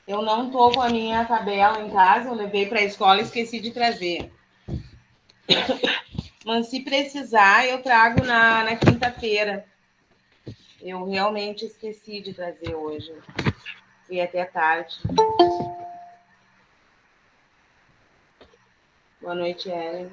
Eu não estou com a minha tabela em casa, eu levei para a escola e esqueci de trazer. Mas se precisar, eu trago na quinta-feira. Eu realmente esqueci de trazer hoje. Fui até tarde. Boa noite, Ellen.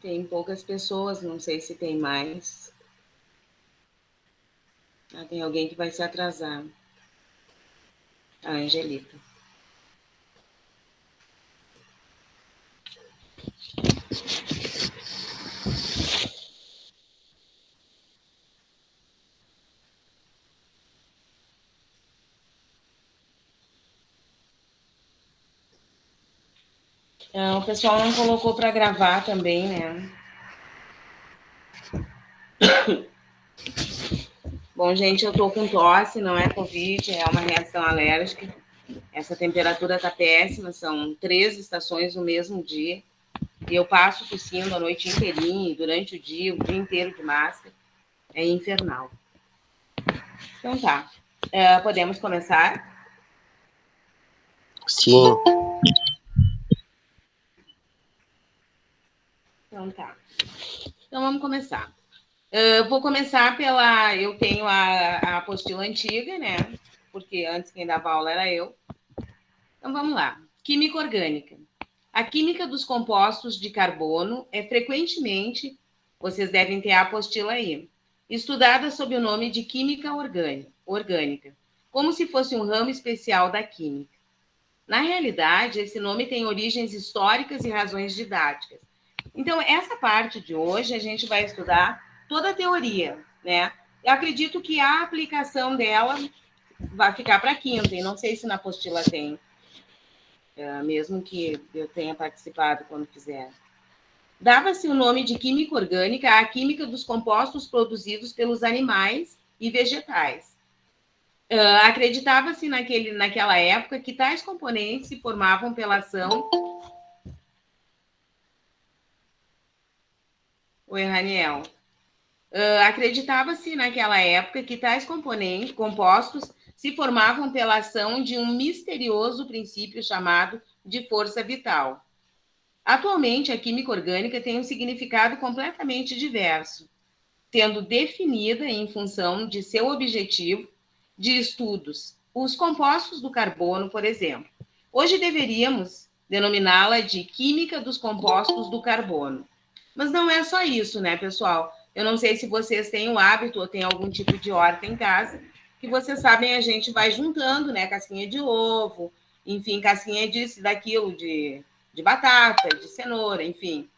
Tem poucas pessoas, não sei se tem mais. Ah, tem alguém que vai se atrasar. A Angelita. O pessoal não colocou para gravar também, né? Bom, gente, eu tô com tosse, não é Covid, é uma reação alérgica. Essa temperatura tá péssima, são 3 estações no mesmo dia. E eu passo tossindo a noite inteirinha, durante o dia inteiro de máscara. É infernal. Então tá. Podemos começar? Sim. Então tá. Então vamos começar. Vou começar pela... Eu tenho a apostila antiga, né? Porque antes quem dava aula era eu. Então vamos lá. Química orgânica. A química dos compostos de carbono é frequentemente, vocês devem ter a apostila aí, estudada sob o nome de química orgânica, como se fosse um ramo especial da química. Na realidade, esse nome tem origens históricas e razões didáticas. Então, essa parte de hoje a gente vai estudar toda a teoria, né? Eu acredito que a aplicação dela vai ficar para quinta, e não sei se na apostila tem, mesmo que eu tenha participado quando fizer. Dava-se o nome de química orgânica à química dos compostos produzidos pelos animais e vegetais. Acreditava-se naquela época que tais componentes se formavam pela ação... Oi, Raniel. Acreditava-se naquela época que tais compostos se formavam pela ação de um misterioso princípio chamado de força vital. Atualmente, a química orgânica tem um significado completamente diverso, tendo definida em função de seu objetivo de estudos, os compostos do carbono, por exemplo. Hoje deveríamos denominá-la de química dos compostos do carbono. Mas não é só isso, né, pessoal? Eu não sei se vocês têm o hábito ou têm algum tipo de horta em casa, que vocês sabem, a gente vai juntando, né, casquinha de ovo, enfim, casquinha disso, daquilo, de batata, de cenoura, enfim.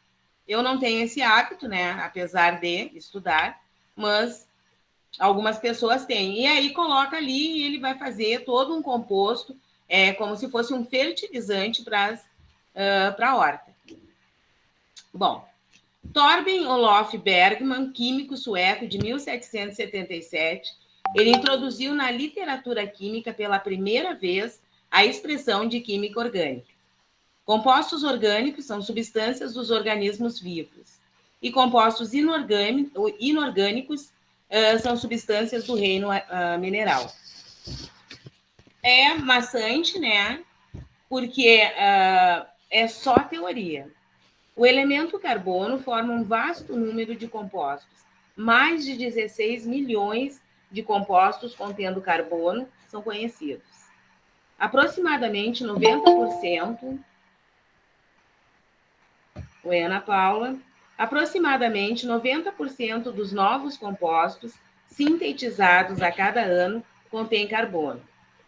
Eu não tenho esse hábito, né, apesar de estudar, mas algumas pessoas têm. E aí coloca ali e ele vai fazer todo um composto, como se fosse um fertilizante para a horta. Bom, Torben Olof Bergman, químico sueco de 1777, ele introduziu na literatura química pela primeira vez a expressão de química orgânica. Compostos orgânicos são substâncias dos organismos vivos e compostos inorgânicos são substâncias do reino mineral. É maçante, né? Porque é só teoria. O elemento carbono forma um vasto número de compostos. Mais de 16 milhões de compostos contendo carbono são conhecidos. Aproximadamente 90%... Oi, Ana Paula. Aproximadamente 90% dos novos compostos sintetizados a cada ano contêm carbono.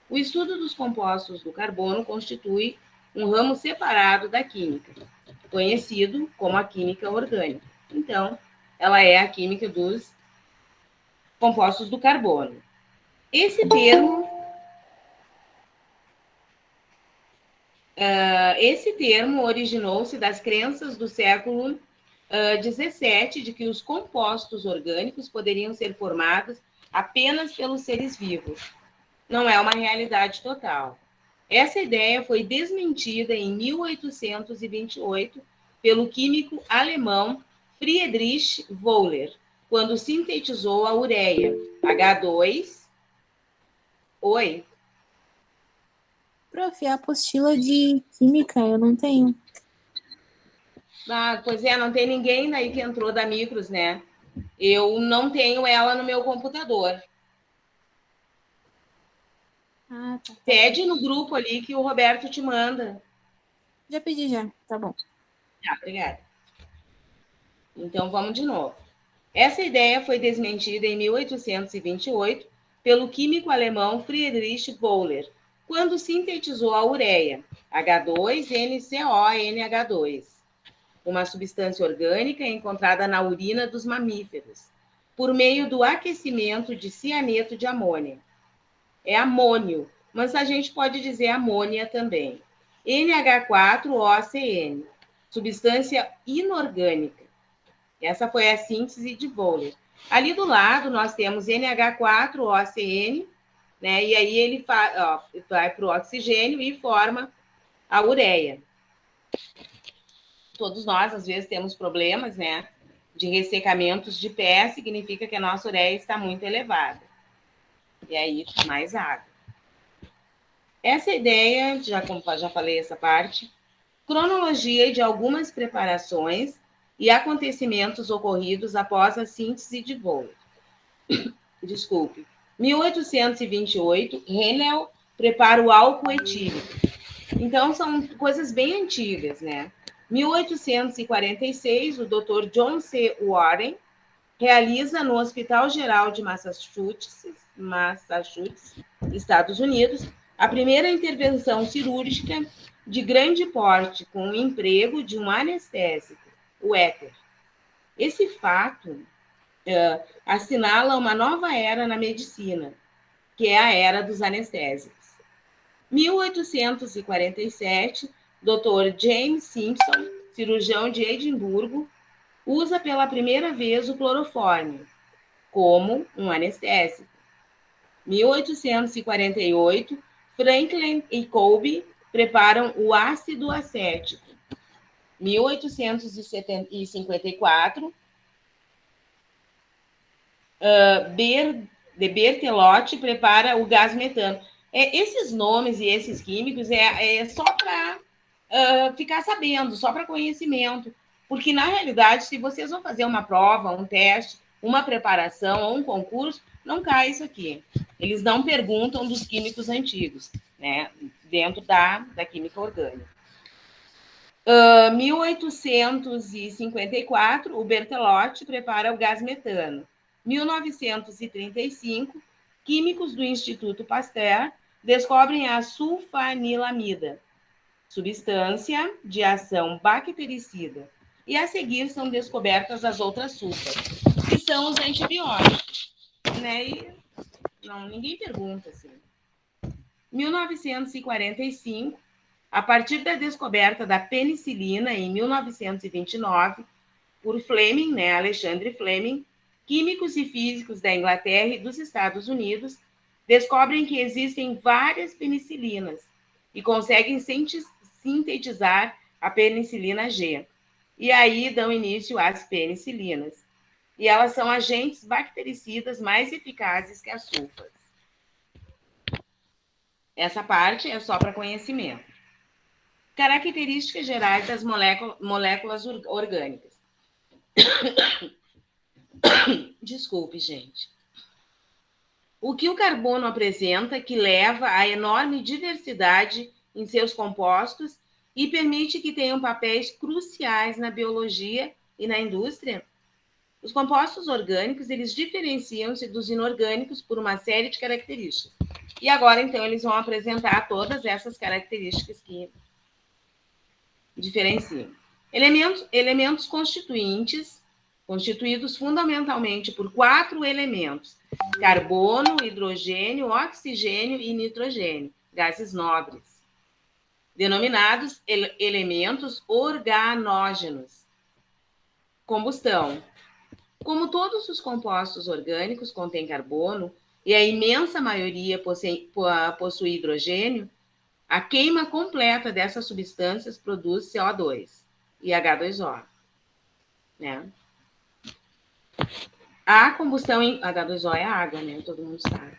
O estudo dos compostos do carbono constitui um ramo separado da química, conhecido como a química orgânica. Então, ela é a química dos compostos do carbono. Esse termo originou-se das crenças do século XVII de que os compostos orgânicos poderiam ser formados apenas pelos seres vivos. Não é uma realidade total. Essa ideia foi desmentida em 1828 pelo químico alemão Friedrich Wöhler, quando sintetizou a ureia, H2. Oi? Prof, a apostila de química eu não tenho. Ah, pois é, não tem ninguém daí que entrou da Micros, né? Eu não tenho ela no meu computador. Ah, tá. Pede no grupo ali que o Roberto te manda. Já pedi já, tá bom. Ah, obrigada. Então, vamos de novo. Essa ideia foi desmentida em 1828 pelo químico alemão Friedrich Wöhler, quando sintetizou a ureia, H2NCONH2, uma substância orgânica encontrada na urina dos mamíferos, por meio do aquecimento de cianeto de amônia. É amônio, mas a gente pode dizer amônia também. NH4OCN, substância inorgânica. Essa foi a síntese de Wöhler. Ali do lado, nós temos NH4OCN, né? E aí ele vai para o oxigênio e forma a ureia. Todos nós, às vezes, temos problemas, né? De ressecamentos de pé, significa que a nossa ureia está muito elevada. E aí, mais água. Essa ideia, já falei essa parte, cronologia de algumas preparações e acontecimentos ocorridos após a síntese de Wöhler. Desculpe. 1828, Henel prepara o álcool etílico. Então, são coisas bem antigas, né? 1846, o Dr. John C. Warren realiza no Hospital Geral de Massachusetts, Estados Unidos, a primeira intervenção cirúrgica de grande porte com o emprego de um anestésico, o éter. Esse fato assinala uma nova era na medicina, que é a era dos anestésicos. 1847, Dr. James Simpson, cirurgião de Edimburgo, usa pela primeira vez o clorofórmio como um anestésico. 1848, Franklin e Colby preparam o ácido acético. 1854, de Berthelot prepara o gás metano. Esses nomes e esses químicos é só para ficar sabendo, só para conhecimento. Porque, na realidade, se vocês vão fazer uma prova, um teste, uma preparação ou um concurso, não cai isso aqui. Eles não perguntam dos químicos antigos, né? Dentro da química orgânica. 1854, o Berthelot prepara o gás metano. 1935, químicos do Instituto Pasteur descobrem a sulfanilamida, substância de ação bactericida. E a seguir são descobertas as outras sulfas, que são os antibióticos. Né? E ninguém pergunta assim. 1945, a partir da descoberta da penicilina em 1929, por Fleming, né, Alexandre Fleming, químicos e físicos da Inglaterra e dos Estados Unidos descobrem que existem várias penicilinas e conseguem sintetizar a penicilina G. E aí dão início às penicilinas. E elas são agentes bactericidas mais eficazes que as sulfas. Essa parte é só para conhecimento. Características gerais das moléculas orgânicas. Desculpe, gente. O que o carbono apresenta que leva à enorme diversidade em seus compostos e permite que tenham papéis cruciais na biologia e na indústria? Os compostos orgânicos, eles diferenciam-se dos inorgânicos por uma série de características. E agora, então, eles vão apresentar todas essas características que diferenciam. Elementos constituintes, constituídos fundamentalmente por 4 elementos: carbono, hidrogênio, oxigênio e nitrogênio, gases nobres, denominados elementos organógenos. Combustão. Como todos os compostos orgânicos contêm carbono, e a imensa maioria possui hidrogênio, a queima completa dessas substâncias produz CO2 e H2O. Né? A combustão H2O é água, né? Todo mundo sabe.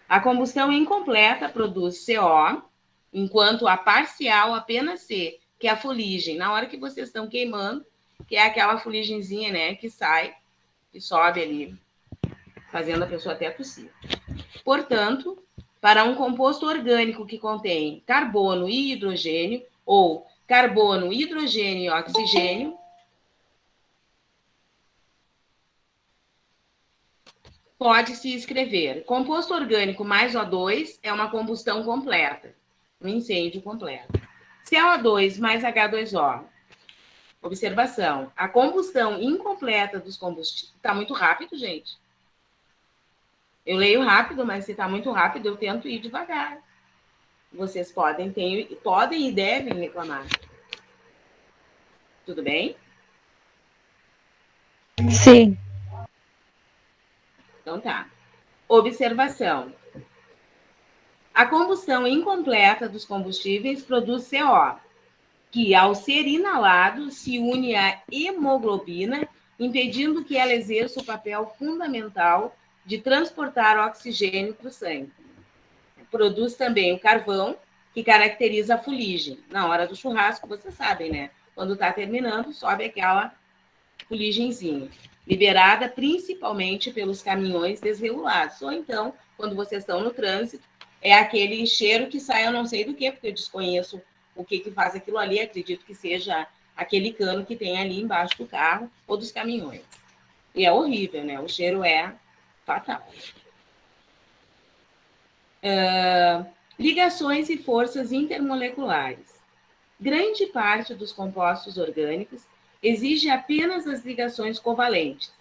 A combustão incompleta produz CO, enquanto a parcial apenas C, que é a fuligem. Na hora que vocês estão queimando, que é aquela fuligenzinha, né, que sai, que sobe ali, fazendo a pessoa até tossir. Portanto, para um composto orgânico que contém carbono e hidrogênio, ou carbono, hidrogênio e oxigênio, pode-se escrever: composto orgânico mais O2 é uma combustão completa, um incêndio completo. CO2 mais H2O. Observação: a combustão incompleta dos combustíveis. Está muito rápido, gente. Eu leio rápido, mas se está muito rápido, eu tento ir devagar. Vocês podem e devem reclamar. Tudo bem? Sim. Então tá. Observação: a combustão incompleta dos combustíveis produz CO, que, ao ser inalado, se une à hemoglobina, impedindo que ela exerça o papel fundamental de transportar oxigênio para o sangue. Produz também o carvão, que caracteriza a fuligem. Na hora do churrasco, vocês sabem, né? Quando está terminando, sobe aquela fuligenzinha, liberada principalmente pelos caminhões desregulados. Ou então, quando vocês estão no trânsito, é aquele cheiro que sai, eu não sei do que, porque eu desconheço o que faz aquilo ali, acredito que seja aquele cano que tem ali embaixo do carro ou dos caminhões. E é horrível, né? O cheiro é fatal. Ligações e forças intermoleculares. Grande parte dos compostos orgânicos exige apenas as ligações covalentes.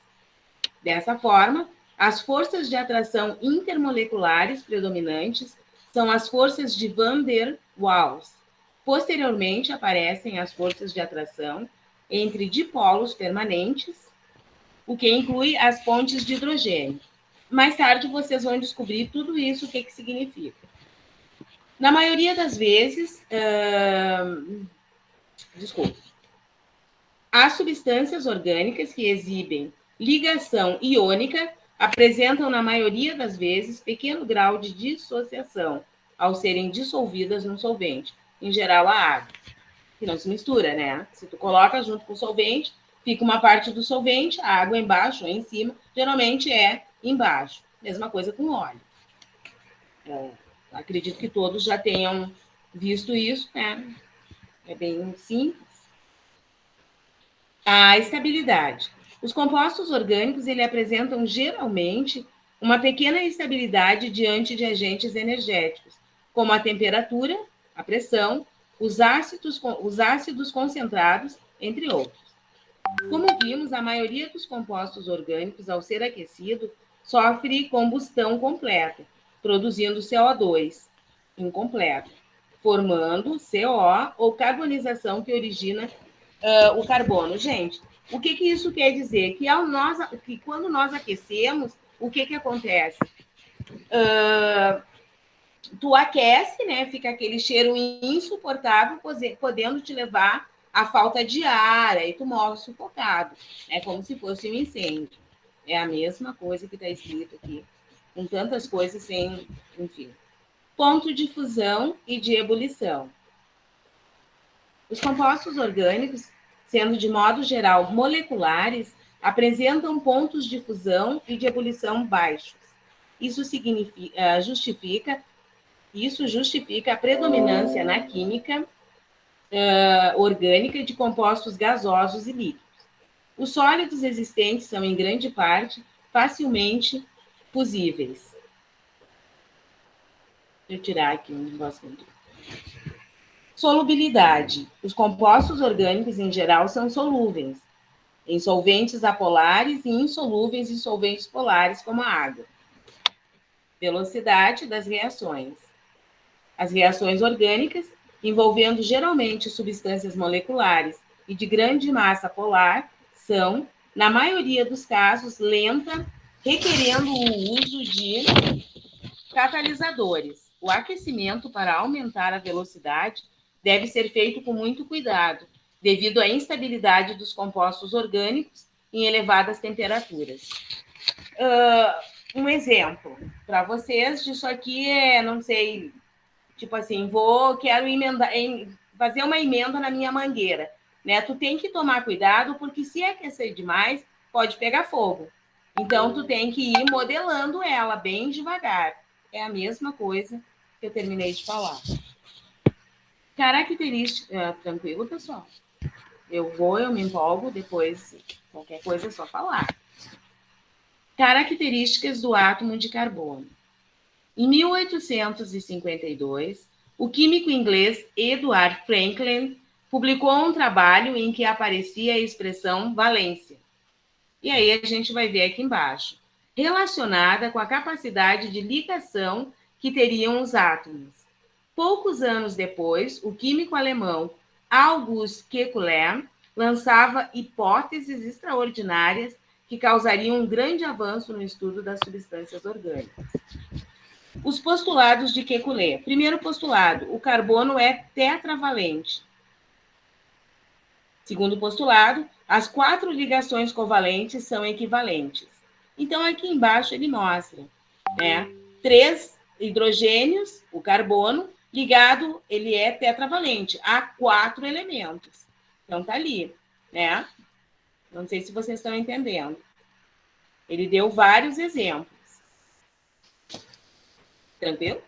Dessa forma, as forças de atração intermoleculares predominantes são as forças de Van der Waals. Posteriormente, aparecem as forças de atração entre dipolos permanentes, o que inclui as pontes de hidrogênio. Mais tarde, vocês vão descobrir tudo isso, o que significa. Na maioria das vezes, as substâncias orgânicas que exibem ligação iônica apresentam, na maioria das vezes, pequeno grau de dissociação ao serem dissolvidas no solvente, em geral a água, que não se mistura, né? Se tu coloca junto com o solvente, fica uma parte do solvente, a água embaixo ou em cima, geralmente é embaixo. Mesma coisa com óleo. Acredito que todos já tenham visto isso, né? É bem simples. A estabilidade. Os compostos orgânicos, eles apresentam geralmente uma pequena estabilidade diante de agentes energéticos, como a temperatura, a pressão, os ácidos concentrados, entre outros. Como vimos, a maioria dos compostos orgânicos, ao ser aquecido, sofre combustão completa, produzindo CO2 incompleto, formando CO ou carbonização que origina o carbono. Gente, o que isso quer dizer? Que quando nós aquecemos, o que acontece? Tu aquece, né? Fica aquele cheiro insuportável, podendo te levar à falta de ar, aí tu morre sufocado. É como se fosse um incêndio. É a mesma coisa que está escrito aqui, com tantas coisas sem, enfim. Ponto de fusão e de ebulição. Os compostos orgânicos, sendo de modo geral moleculares, apresentam pontos de fusão e de ebulição baixos. Isso justifica a predominância na química orgânica de compostos gasosos e líquidos. Os sólidos existentes são, em grande parte, facilmente fusíveis. Deixa eu tirar aqui um negócio aqui. Solubilidade. Os compostos orgânicos, em geral, são solúveis em solventes apolares e insolúveis em solventes polares, como a água. Velocidade das reações. As reações orgânicas, envolvendo geralmente substâncias moleculares e de grande massa polar, são, na maioria dos casos, lenta, requerendo o uso de catalisadores. O aquecimento para aumentar a velocidade deve ser feito com muito cuidado, devido à instabilidade dos compostos orgânicos em elevadas temperaturas. Um exemplo para vocês disso aqui é, não sei, tipo assim, quero fazer uma emenda na minha mangueira, né? Tu tem que tomar cuidado, porque se aquecer demais, pode pegar fogo. Então, tu tem que ir modelando ela bem devagar. É a mesma coisa que eu terminei de falar. Característica... tranquilo, pessoal? Eu me empolgo, depois qualquer coisa é só falar. Características do átomo de carbono. Em 1852, o químico inglês Edward Franklin publicou um trabalho em que aparecia a expressão valência. E aí a gente vai ver aqui embaixo. Relacionada com a capacidade de ligação que teriam os átomos. Poucos anos depois, o químico alemão August Kekulé lançava hipóteses extraordinárias que causariam um grande avanço no estudo das substâncias orgânicas. Os postulados de Kekulé. Primeiro postulado, o carbono é tetravalente. Segundo postulado, as 4 ligações covalentes são equivalentes. Então, aqui embaixo ele mostra, né? 3 hidrogênios, o carbono, ligado, ele é tetravalente, a 4 elementos. Então, tá ali, né? Não sei se vocês estão entendendo. Ele deu vários exemplos. Tranquilo?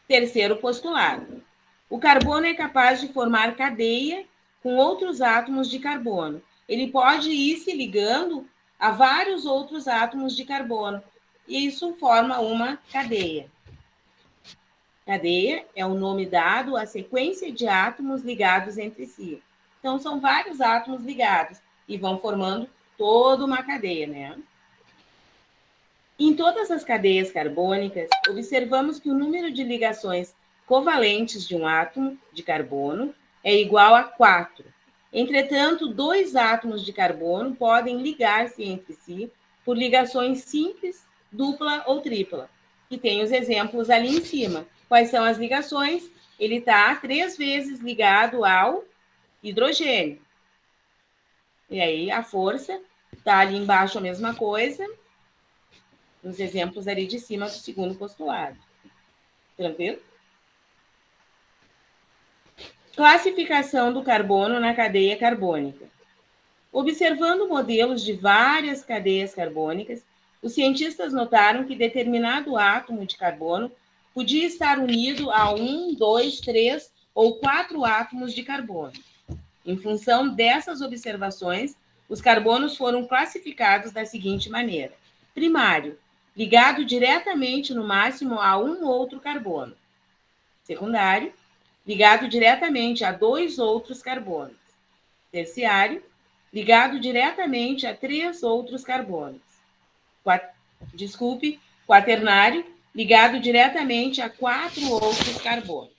Terceiro postulado. O carbono é capaz de formar cadeia com outros átomos de carbono. Ele pode ir se ligando a vários outros átomos de carbono. E isso forma uma cadeia. Cadeia é o nome dado à sequência de átomos ligados entre si. Então, são vários átomos ligados e vão formando toda uma cadeia, né? Em todas as cadeias carbônicas, observamos que o número de ligações covalentes de um átomo de carbono é igual a 4. Entretanto, 2 átomos de carbono podem ligar-se entre si por ligações simples, dupla ou tripla. E tem os exemplos ali em cima. Quais são as ligações? Ele está 3 vezes ligado ao hidrogênio. E aí, a força está ali embaixo a mesma coisa, nos exemplos ali de cima do segundo postulado. Tranquilo? Classificação do carbono na cadeia carbônica. Observando modelos de várias cadeias carbônicas, os cientistas notaram que determinado átomo de carbono podia estar unido a 1, 2, 3 ou 4 átomos de carbono. Em função dessas observações, os carbonos foram classificados da seguinte maneira: primário, ligado diretamente no máximo a um outro carbono. Secundário, ligado diretamente a 2 outros carbonos. Terciário, ligado diretamente a 3 outros carbonos. Quaternário, ligado diretamente a 4 outros carbonos.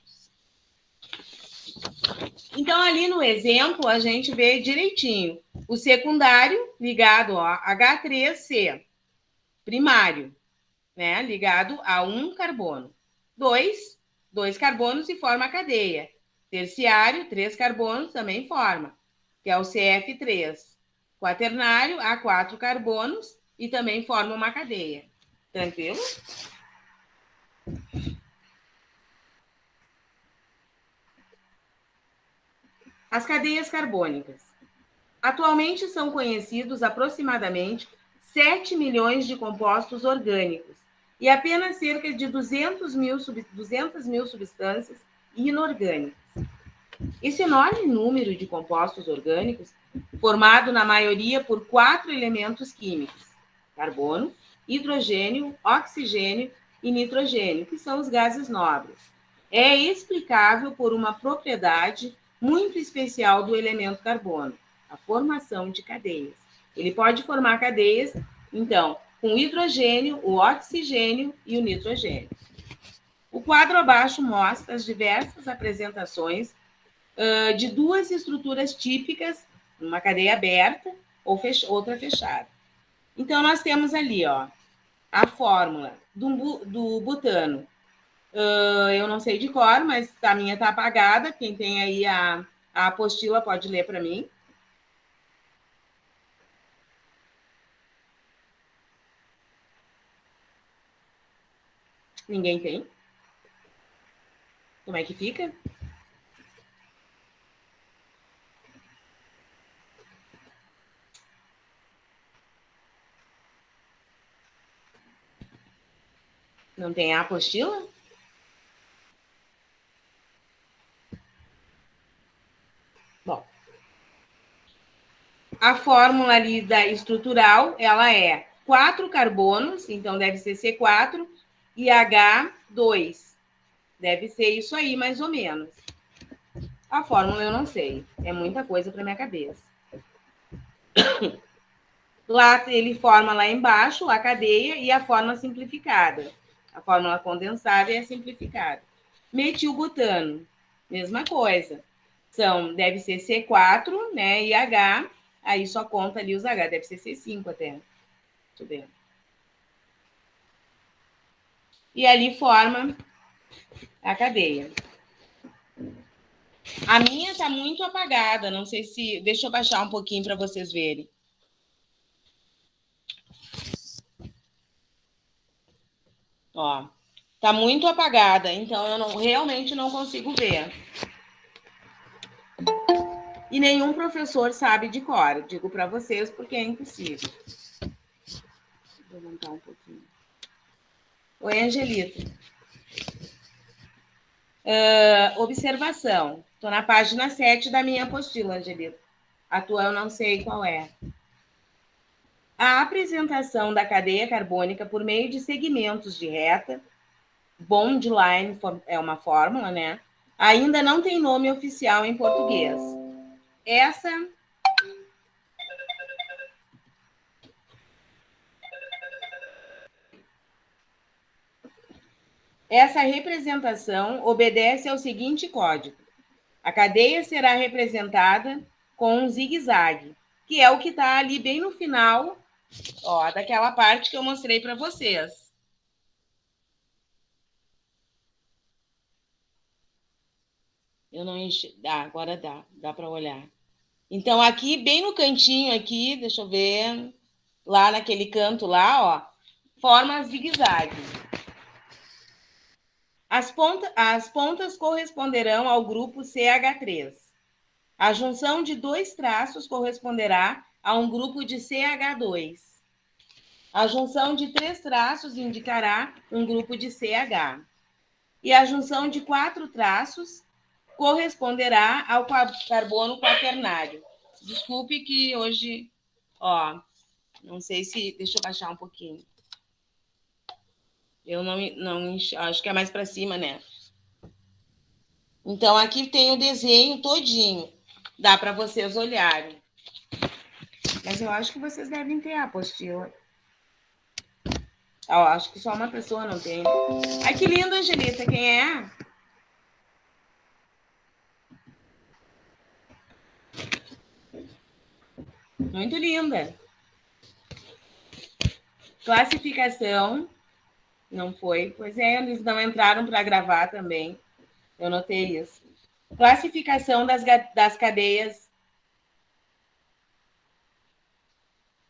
Então, ali no exemplo, a gente vê direitinho. O secundário, ligado a H3C. Primário, né? Ligado a um carbono. 2 carbonos e forma a cadeia. Terciário, 3 carbonos também forma, que é o CF3. Quaternário, há 4 carbonos e também forma uma cadeia. Tranquilo? As cadeias carbônicas. Atualmente são conhecidos aproximadamente 7 milhões de compostos orgânicos e apenas cerca de 200 mil substâncias inorgânicas. Esse enorme número de compostos orgânicos formado na maioria por 4 elementos químicos: carbono, hidrogênio, oxigênio e nitrogênio, que são os gases nobres. É explicável por uma propriedade muito especial do elemento carbono, a formação de cadeias. Ele pode formar cadeias, então, com o hidrogênio, o oxigênio e o nitrogênio. O quadro abaixo mostra as diversas apresentações de duas estruturas típicas, uma cadeia aberta ou outra fechada. Então, nós temos ali, ó, a fórmula do butano. Eu não sei de cor, mas a minha está apagada. Quem tem aí a apostila pode ler para mim. Ninguém tem? Como é que fica? Não tem a apostila? Bom, a fórmula ali da estrutural, ela é 4 carbonos, então deve ser C4, e H2. Deve ser isso aí, mais ou menos. A fórmula eu não sei. É muita coisa para minha cabeça. Lá ele forma lá embaixo a cadeia e a forma simplificada. A fórmula condensada e a simplificada. Metilbutano, mesma coisa. Deve ser C4, né? E H, aí só conta ali os H, deve ser C5 até. Deixa eu ver. E ali forma a cadeia. A minha está muito apagada, não sei se. Deixa eu baixar um pouquinho para vocês verem. Ó, tá muito apagada, então eu realmente não consigo ver. E nenhum professor sabe de cor, digo para vocês, porque é impossível. Vou aumentar um pouquinho. Oi, Angelita. Observação. Estou na página 7 da minha apostila, Angelita. A tua eu não sei qual é. A apresentação da cadeia carbônica por meio de segmentos de reta, bond line é uma fórmula, né? Ainda não tem nome oficial em português. Essa representação obedece ao seguinte código: a cadeia será representada com um zigue-zague, que é o que está ali bem no final, ó, daquela parte que eu mostrei para vocês. Eu não enxergo. Agora dá para olhar. Então, aqui, bem no cantinho aqui, deixa eu ver, lá naquele canto lá, ó, forma zigue-zague. As pontas corresponderão ao grupo CH3. A junção de 2 traços corresponderá a um grupo de CH2. A junção de 3 traços indicará um grupo de CH. E a junção de 4 traços corresponderá ao carbono quaternário. Desculpe que hoje, ó, não sei se... Deixa eu baixar um pouquinho. Eu não acho que é mais para cima, né? Então, aqui tem o desenho todinho. Dá para vocês olharem. Mas eu acho que vocês devem ter a apostila. Oh, acho que só uma pessoa não tem. Ai, que lindo, Angelita. Quem é? Muito linda. Classificação. Não foi. Pois é, eles não entraram para gravar também. Eu notei isso. Classificação das cadeias.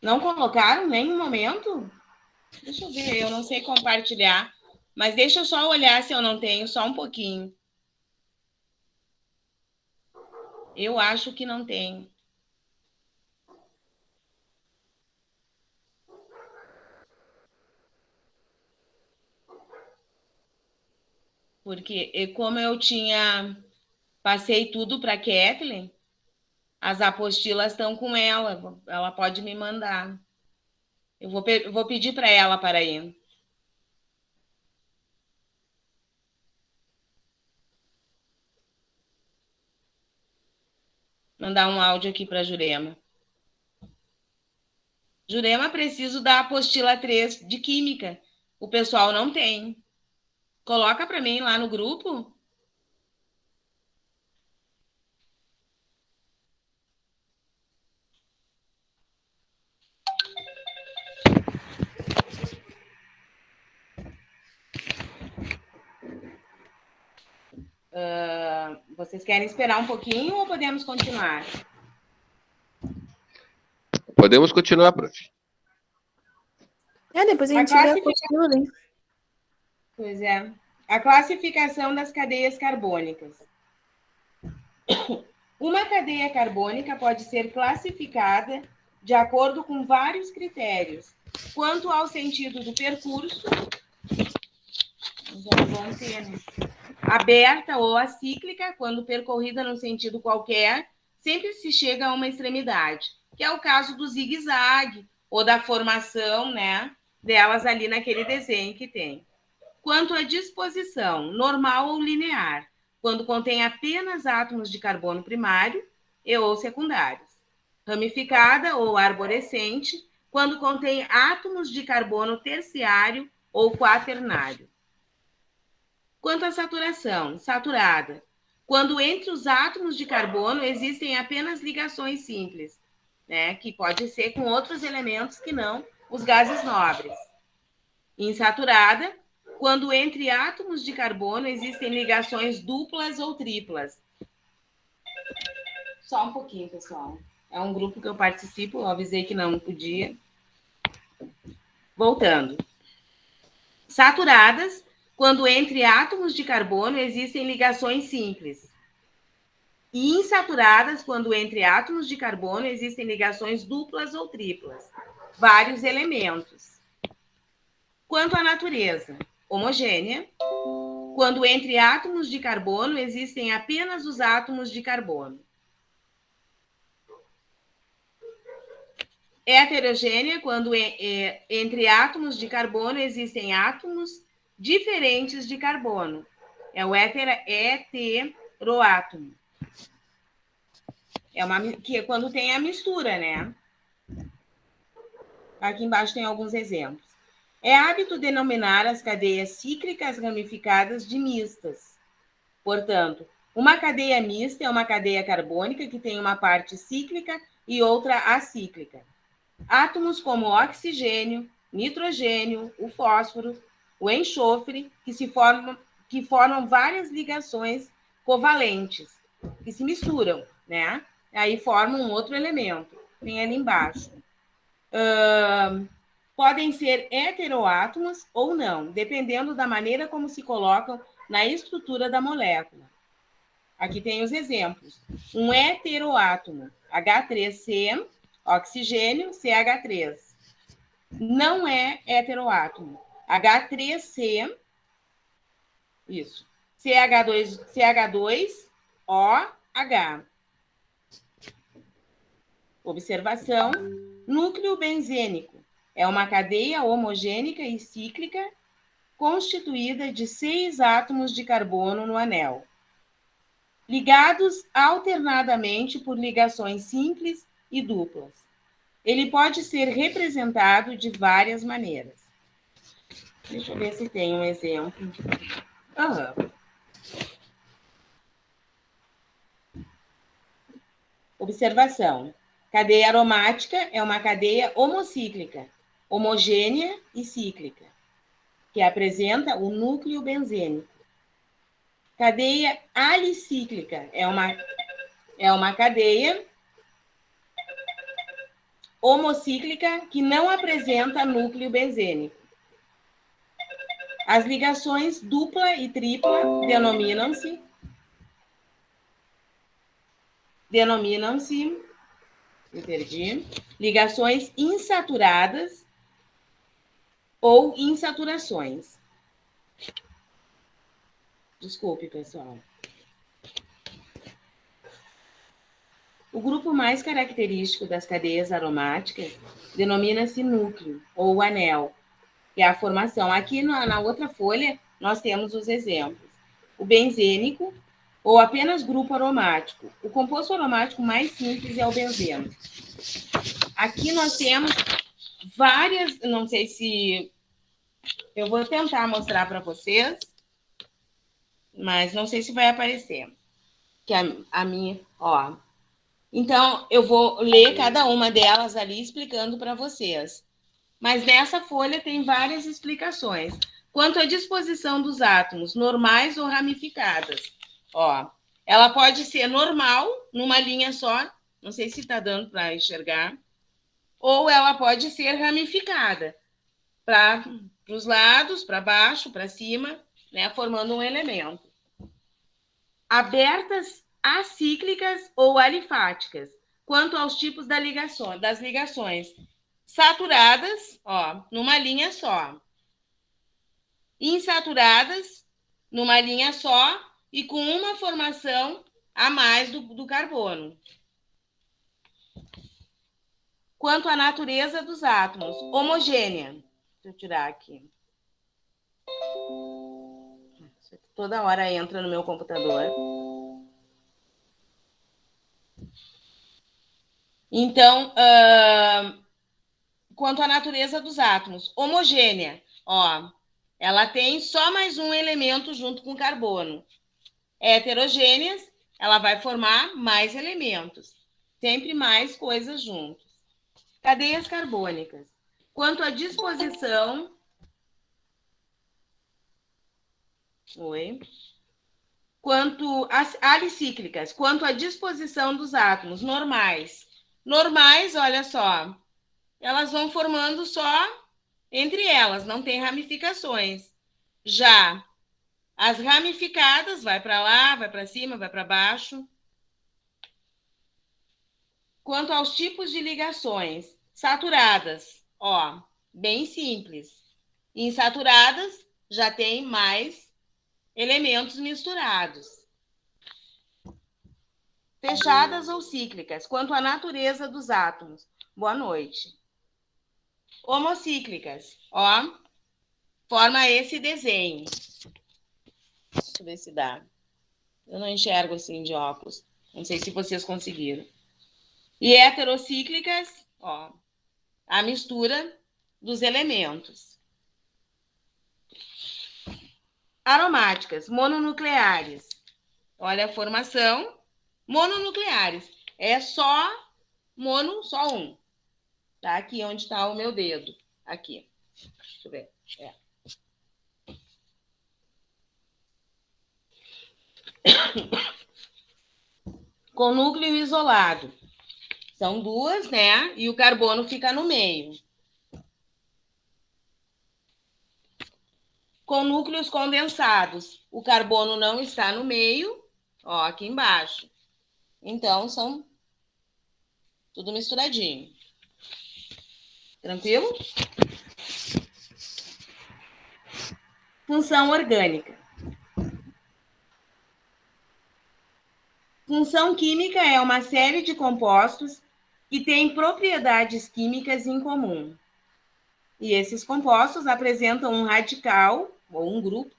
Não colocaram nem um momento? Deixa eu ver, eu não sei compartilhar. Mas deixa eu só olhar se eu não tenho, só um pouquinho. Eu acho que não tem. Porque como eu passei tudo para a Kathleen, As apostilas estão com ela pode me mandar. Eu vou pedir para ela para ir. Mandar um áudio aqui para a Jurema. Jurema, preciso da apostila 3 de Química. O pessoal não tem. Coloca para mim lá no grupo. Vocês querem esperar um pouquinho ou podemos continuar? Podemos continuar, prof. Depois a gente vê a apostila, né? Pois é. A classificação das cadeias carbônicas. Uma cadeia carbônica pode ser classificada de acordo com vários critérios, quanto ao sentido do percurso, aberta ou acíclica, quando percorrida num sentido qualquer, sempre se chega a uma extremidade, que é o caso do zigue-zague ou da formação, né, delas ali naquele desenho que tem. Quanto à disposição, normal ou linear, quando contém apenas átomos de carbono primário e ou secundários. Ramificada ou arborescente, quando contém átomos de carbono terciário ou quaternário. Quanto à saturação, saturada, quando entre os átomos de carbono existem apenas ligações simples, né, que pode ser com outros elementos que não os gases nobres. Insaturada, quando entre átomos de carbono existem ligações duplas ou triplas. Só um pouquinho, pessoal. É um grupo que eu participo, eu avisei que não podia. Voltando. Saturadas, quando entre átomos de carbono existem ligações simples. E insaturadas, quando entre átomos de carbono existem ligações duplas ou triplas. Vários elementos. Quanto à natureza, homogênea, quando entre átomos de carbono existem apenas os átomos de carbono. Heterogênea, quando entre átomos de carbono existem átomos diferentes de carbono. É o heteroátomo. Que é quando tem a mistura, né? Aqui embaixo tem alguns exemplos. É hábito denominar as cadeias cíclicas ramificadas de mistas. Portanto, uma cadeia mista é uma cadeia carbônica que tem uma parte cíclica e outra acíclica. Átomos como o oxigênio, nitrogênio, o fósforo, o enxofre, que formam várias ligações covalentes, que se misturam, né? Aí formam um outro elemento, tem ali embaixo. Podem ser heteroátomos ou não, dependendo da maneira como se colocam na estrutura da molécula. Aqui tem os exemplos. Um heteroátomo, H3C, oxigênio, CH3. Não é heteroátomo. H3C, isso. CH2OH. Observação: núcleo benzênico é uma cadeia homogênica e cíclica constituída de 6 átomos de carbono no anel, ligados alternadamente por ligações simples e duplas. Ele pode ser representado de várias maneiras. Deixa eu ver se tem um exemplo. Observação: cadeia aromática é uma cadeia homocíclica, homogênea e cíclica, que apresenta o núcleo benzênico. Cadeia alicíclica é uma cadeia homocíclica que não apresenta núcleo benzênico. As ligações dupla e tripla denominam-se ligações insaturadas ou insaturações. Desculpe, pessoal. O grupo mais característico das cadeias aromáticas denomina-se núcleo ou anel, que é a formação. Aqui na outra folha nós temos os exemplos. O benzênico ou apenas grupo aromático. O composto aromático mais simples é o benzeno. Aqui nós temos várias, não sei se eu vou tentar mostrar para vocês, mas não sei se vai aparecer. Que a minha, ó. Então, eu vou ler cada uma delas ali explicando para vocês. Mas nessa folha tem várias explicações. Quanto à disposição dos átomos, normais ou ramificadas. Ó, ela pode ser normal, numa linha só, não sei se está dando para enxergar, ou ela pode ser ramificada, para os lados, para baixo, para cima, né, formando um elemento. Abertas, acíclicas ou alifáticas. Quanto aos tipos das ligações, saturadas, ó, numa linha só. Insaturadas, numa linha só e com uma formação a mais do carbono. Quanto à natureza dos átomos, homogênea. Deixa eu tirar aqui. Toda hora entra no meu computador. Então, quanto à natureza dos átomos, homogênea, ó, ela tem só mais um elemento junto com carbono. Heterogêneas, ela vai formar mais elementos, sempre mais coisas juntos. Cadeias carbônicas. Quanto à disposição... Quanto às alicíclicas, quanto à disposição dos átomos normais. Normais, olha só, elas vão formando só entre elas, não tem ramificações. Já as ramificadas, vai para lá, vai para cima, vai para baixo. Quanto aos tipos de ligações, saturadas, ó, bem simples. Insaturadas, já tem mais elementos misturados. Fechadas ou cíclicas, quanto à natureza dos átomos. Boa noite. Homocíclicas, ó, forma esse desenho. Deixa eu ver se dá. Eu não enxergo assim de óculos. Não sei se vocês conseguiram. E heterocíclicas, ó, a mistura dos elementos. Aromáticas, mononucleares. Olha a formação. Mononucleares. É só mono, só um. Tá aqui onde está o meu dedo. Aqui. Deixa eu ver. Com núcleo isolado. São duas, né? E o carbono fica no meio. Com núcleos condensados. O carbono não está no meio, ó, aqui embaixo. Então, são tudo misturadinho. Tranquilo? Função orgânica. Função química é uma série de compostos que têm propriedades químicas em comum. E esses compostos apresentam um radical, ou um grupo,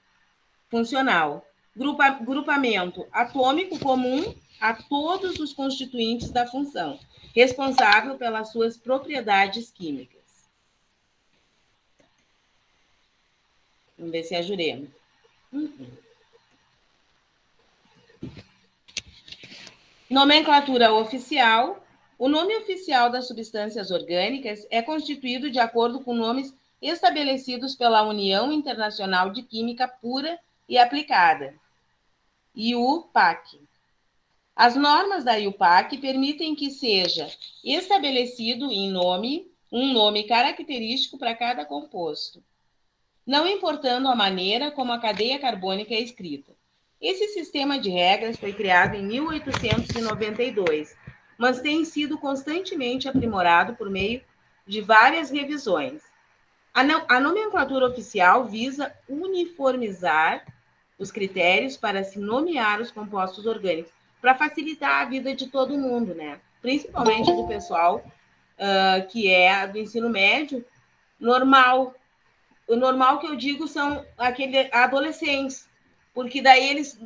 funcional. Grupamento atômico comum a todos os constituintes da função, responsável pelas suas propriedades químicas. Vamos ver se ajudemos. Nomenclatura oficial. O nome oficial das substâncias orgânicas é constituído de acordo com nomes estabelecidos pela União Internacional de Química Pura e Aplicada, IUPAC. As normas da IUPAC permitem que seja estabelecido em nome, um nome característico para cada composto, não importando a maneira como a cadeia carbônica é escrita. Esse sistema de regras foi criado em 1892, mas tem sido constantemente aprimorado por meio de várias revisões. A nomenclatura oficial visa uniformizar os critérios para se nomear os compostos orgânicos, para facilitar a vida de todo mundo, né? principalmente do pessoal que é do ensino médio, normal. O normal que eu digo são aqueles adolescentes, porque daí eles,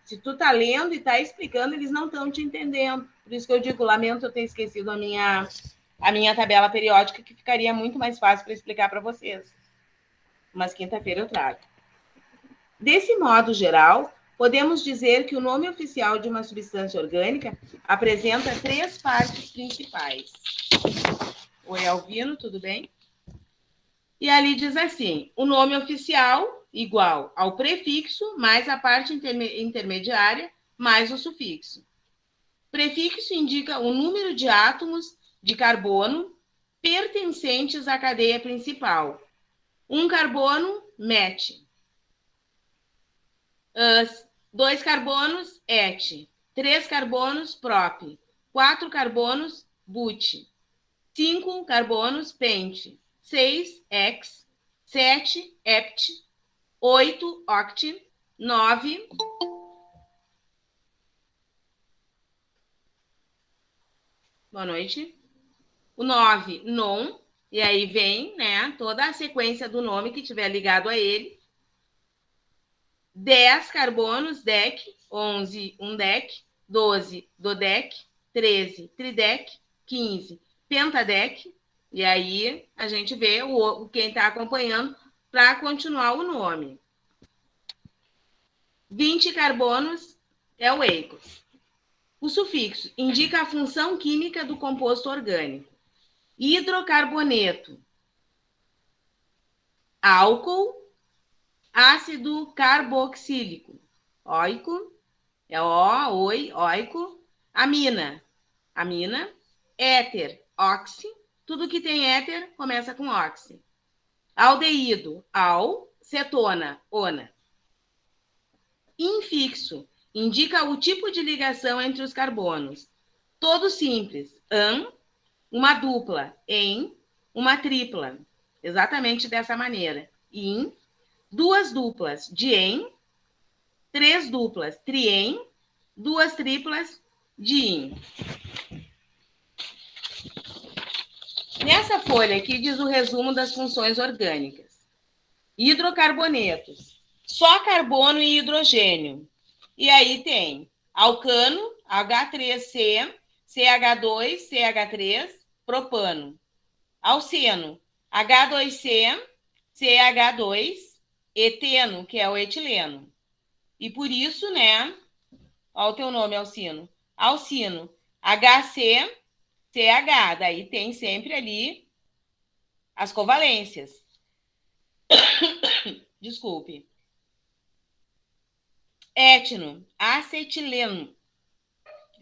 se tu tá lendo e tá explicando, eles não estão te entendendo. Por isso que eu digo, lamento eu ter esquecido a minha tabela periódica, que ficaria muito mais fácil para explicar para vocês. Mas quinta-feira eu trago. Desse modo geral, podemos dizer que o nome oficial de uma substância orgânica apresenta 3 partes principais. Oi, Alvino, tudo bem? E ali diz assim, o nome oficial igual ao prefixo mais a parte intermediária mais o sufixo. Prefixo indica o número de átomos de carbono pertencentes à cadeia principal. 1 carbono, met. 2 carbonos, et. 3 carbonos, prop. 4 carbonos, but. 5 carbonos, pent. 6, hex. 7, hept. 8, oct. 9... Boa noite. O 9, non. E aí vem, né, toda a sequência do nome que tiver ligado a ele. 10 carbonos, dec. 11, undec. 12, dodec. 13, tridec. 15, pentadec. E aí a gente vê quem está acompanhando para continuar o nome. 20 carbonos é o eicos. O sufixo indica a função química do composto orgânico. Hidrocarboneto, álcool, ácido carboxílico, óico, é oico, amina, éter, oxi, tudo que tem éter começa com oxi. Aldeído, cetona, ona. Infixo, indica o tipo de ligação entre os carbonos. Todo simples, uma dupla, em, uma tripla, exatamente dessa maneira. In, 2 duplas, dien, 3 duplas, trien, 2 triplas, dien. Nessa folha aqui diz o resumo das funções orgânicas. Hidrocarbonetos, só carbono e hidrogênio. E aí tem alcano, H3C, CH2, CH3, propano. Alceno, H2C, CH2, eteno, que é o etileno. E por isso, né? Olha o teu nome, Alcino. Alcino, HC, CH. Daí tem sempre ali as covalências. Desculpe. Étino, acetileno.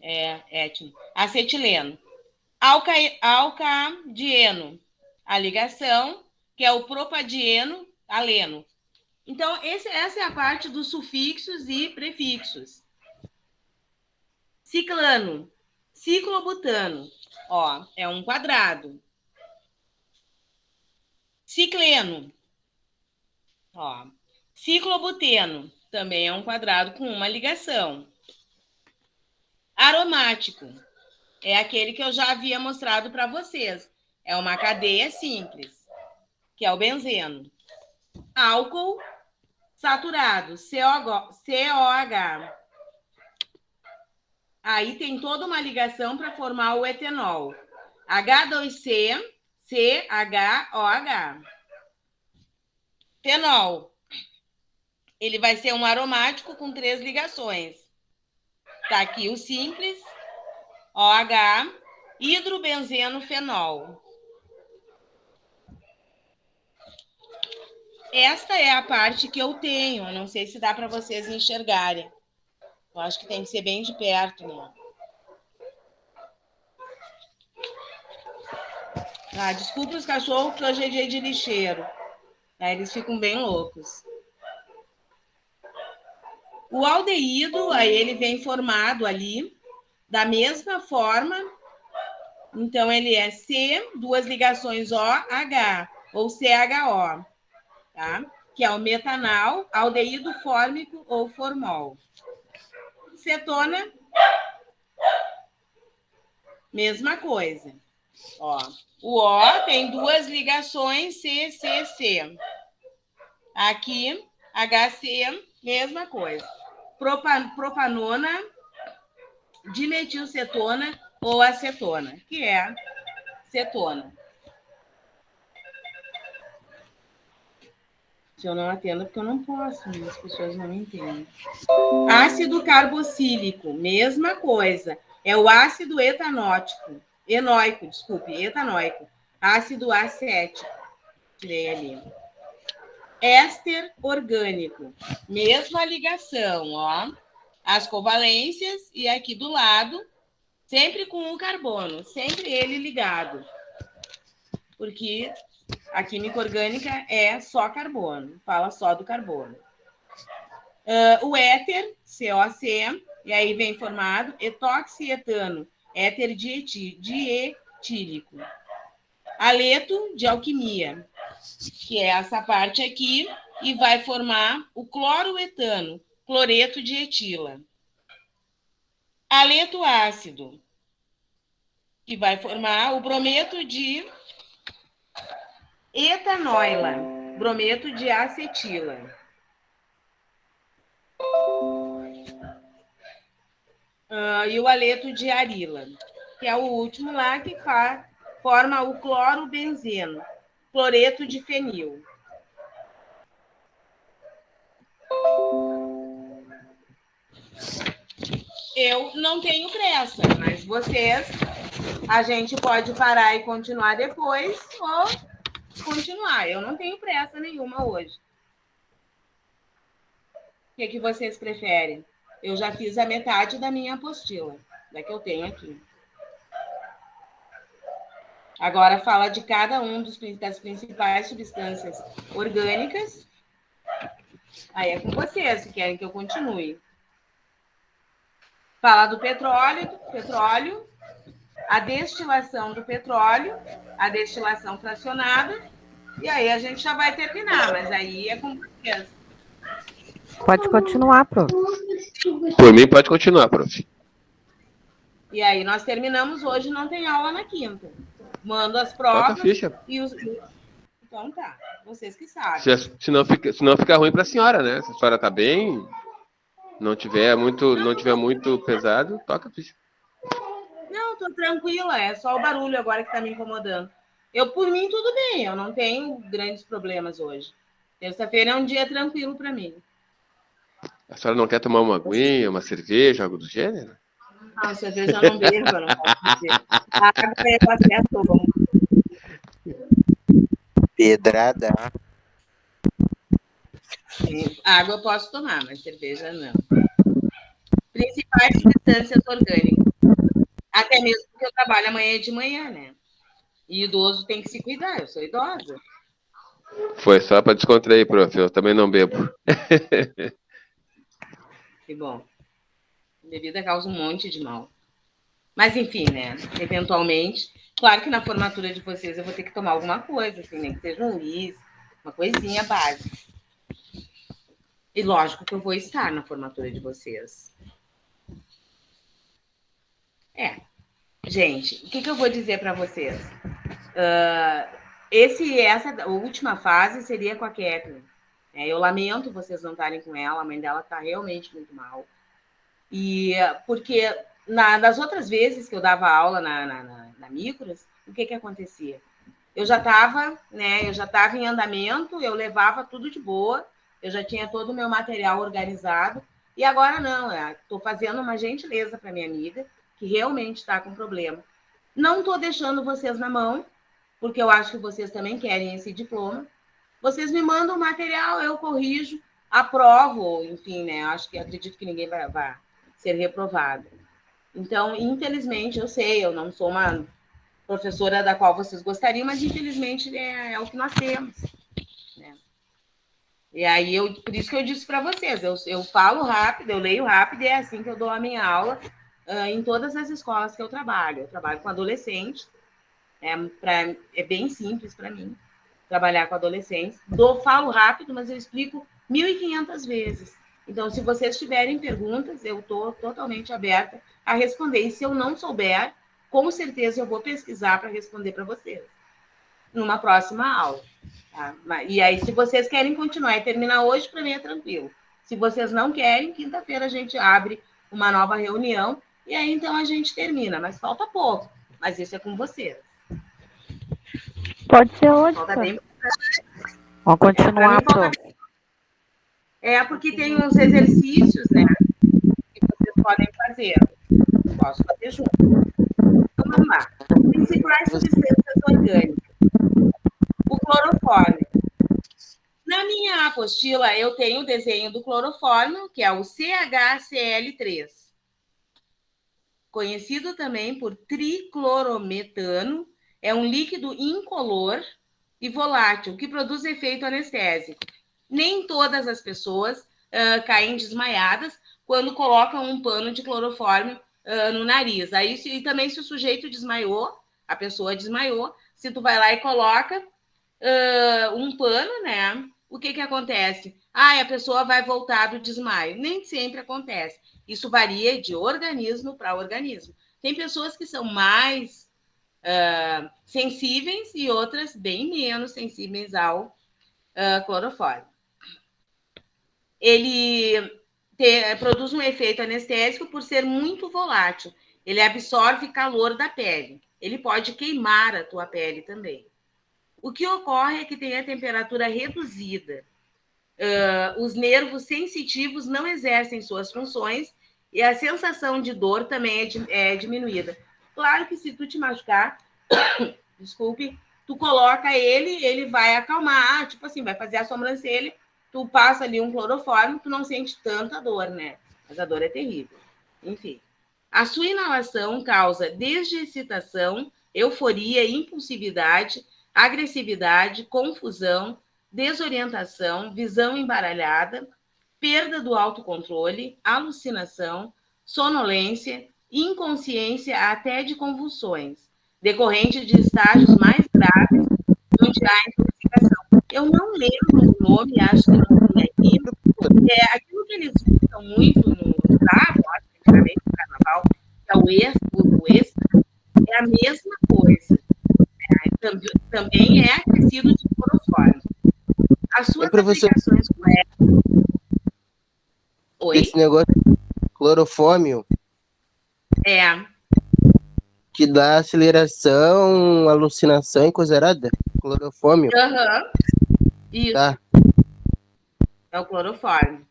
Étino. Acetileno. Alcadieno, a ligação, que é o propadieno, aleno. Então, essa é a parte dos sufixos e prefixos. Ciclano, ciclobutano, é um quadrado. Cicleno, ciclobuteno, também é um quadrado com uma ligação. Aromático, é aquele que eu já havia mostrado para vocês. É uma cadeia simples, que é o benzeno. Álcool saturado, COH. Aí tem toda uma ligação para formar o etanol. H2C, CHOH. Fenol. Ele vai ser um aromático com 3 ligações. Tá aqui o simples, OH, hidrobenzeno fenol. Esta é a parte que eu tenho. Eu não sei se dá para vocês enxergarem. Eu acho que tem que ser bem de perto, né? Desculpa os cachorros, porque hoje é dia de lixeiro. Eles ficam bem loucos. O aldeído, aí ele vem formado ali da mesma forma. Então, ele é C, 2 ligações OH, ou CHO, tá? Que é o metanal, aldeído fórmico ou formol. Cetona mesma coisa. Ó, o O tem duas ligações CCC. Aqui, HC, mesma coisa. Propanona, dimetilcetona ou acetona, que é cetona. Se eu não atendo, porque eu não posso, as pessoas não me entendem. Ácido carboxílico, mesma coisa. É o ácido etanóico. Ácido acético. Tirei ali. Éster orgânico. Mesma ligação, ó. As covalências e aqui do lado, sempre com o carbono, sempre ele ligado. Porque a química orgânica é só carbono, fala só do carbono. O éter, COC, e aí vem formado etoxietano, éter dietílico. Aleto de alquimia, que é essa parte aqui, e vai formar o cloroetano, cloreto de etila. Aleto ácido, que vai formar o brometo de etanoila, brometo de acetila. E o aleto de arila, que é o último lá que forma o clorobenzeno, cloreto de fenil. Eu não tenho pressa, mas vocês, a gente pode parar e continuar depois ou continuar. Eu não tenho pressa nenhuma hoje. O que vocês preferem? Eu já fiz a metade da minha apostila, da que eu tenho aqui. Agora fala de cada um das principais substâncias orgânicas. Aí é com vocês, se querem que eu continue. Fala do petróleo, a destilação do petróleo, a destilação fracionada, e aí a gente já vai terminar, mas aí é com vocês. Pode continuar, prof. Por mim, pode continuar, prof. E aí nós terminamos hoje, não tem aula na quinta. Mando as provas. Toca a ficha. Então tá, vocês que sabem. Senão fica ruim para a senhora, né? Se a senhora tá bem, não tiver muito pesado, toca a ficha. Não, tô tranquila, é só o barulho agora que tá me incomodando. Por mim, tudo bem, eu não tenho grandes problemas hoje. Terça-feira é um dia tranquilo para mim. A senhora não quer tomar uma aguinha, uma cerveja, algo do gênero? Não, cerveja eu não bebo, eu não posso dizer. A água eu até tomo. Pedrada. Água eu posso tomar, mas cerveja não. Principais substâncias orgânicas. Até mesmo porque eu trabalho amanhã de manhã, né? E idoso tem que se cuidar, eu sou idosa. Foi só para descontrair, prof. Eu também não bebo. Que bom. Bebida causa um monte de mal. Mas, enfim, né? Eventualmente, claro que na formatura de vocês eu vou ter que tomar alguma coisa, assim, nem que seja um uísque, uma coisinha básica. E lógico que eu vou estar na formatura de vocês. Gente, o que eu vou dizer para vocês? Essa última fase seria com a Kathleen. Eu lamento vocês não estarem com ela, a mãe dela está realmente muito mal. E porque nas outras vezes que eu dava aula na Micros, o que acontecia? Eu já estava em andamento, eu levava tudo de boa, eu já tinha todo o meu material organizado, e agora não, estou fazendo uma gentileza para minha amiga, que realmente está com problema. Não estou deixando vocês na mão, porque eu acho que vocês também querem esse diploma. Vocês me mandam o material, eu corrijo, aprovo, enfim, né? Acredito que ninguém vai ser reprovado. Então, infelizmente, eu sei, eu não sou uma professora da qual vocês gostariam, mas infelizmente é o que nós temos. Né? E aí, por isso que eu disse para vocês, eu falo rápido, eu leio rápido, e é assim que eu dou a minha aula em todas as escolas que eu trabalho. Eu trabalho com adolescente, é bem simples para mim trabalhar com adolescentes. Falo rápido, mas eu explico 1.500 vezes. Então, se vocês tiverem perguntas, eu estou totalmente aberta a responder. E se eu não souber, com certeza eu vou pesquisar para responder para vocês numa próxima aula. Tá? E aí, se vocês querem continuar e terminar hoje, para mim é tranquilo. Se vocês não querem, quinta-feira a gente abre uma nova reunião e aí então a gente termina, mas falta pouco. Mas isso é com vocês. Pode ser hoje, Falta prof. bem. Vamos continuar, prof. Porque tem uns exercícios, né, que vocês podem fazer. Posso fazer junto. Então, vamos lá. Principais substâncias orgânicas. O clorofórmio. Na minha apostila, eu tenho o desenho do clorofórmio, que é o CHCl3. Conhecido também por triclorometano, é um líquido incolor e volátil que produz efeito anestésico. Nem todas as pessoas caem desmaiadas quando colocam um pano de clorofórmio no nariz. Aí, e também se o sujeito desmaiou, a pessoa desmaiou, se tu vai lá e coloca um pano, né? O que acontece? A pessoa vai voltar do desmaio. Nem sempre acontece. Isso varia de organismo para organismo. Tem pessoas que são mais sensíveis e outras bem menos sensíveis ao clorofórmio. Ele produz um efeito anestésico por ser muito volátil. Ele absorve calor da pele. Ele pode queimar a tua pele também. O que ocorre é que tem a temperatura reduzida. Os nervos sensitivos não exercem suas funções e a sensação de dor também é diminuída. Claro que se tu te machucar, desculpe, tu coloca ele vai acalmar, tipo assim, vai fazer a sobrancelha, tu passa ali um clorofórmio, tu não sente tanta dor, né? Mas a dor é terrível. Enfim. A sua inalação causa desde excitação, euforia, impulsividade, agressividade, confusão, desorientação, visão embaralhada, perda do autocontrole, alucinação, sonolência, inconsciência até de convulsões, decorrente de estágios mais graves onde há intoxicação. Eu não lembro o nome, acho que não tem aqui. Aquilo que eles usam muito no carro, acho que antigamente no carnaval, que é o extra, é a mesma coisa. Também é aquecido de clorofórmio. As suas aplicações corretas. Oi? Esse negócio de clorofórmio que dá aceleração, alucinação e coisa errada? Clorofórmio? Isso. Tá. É o clorofórmio.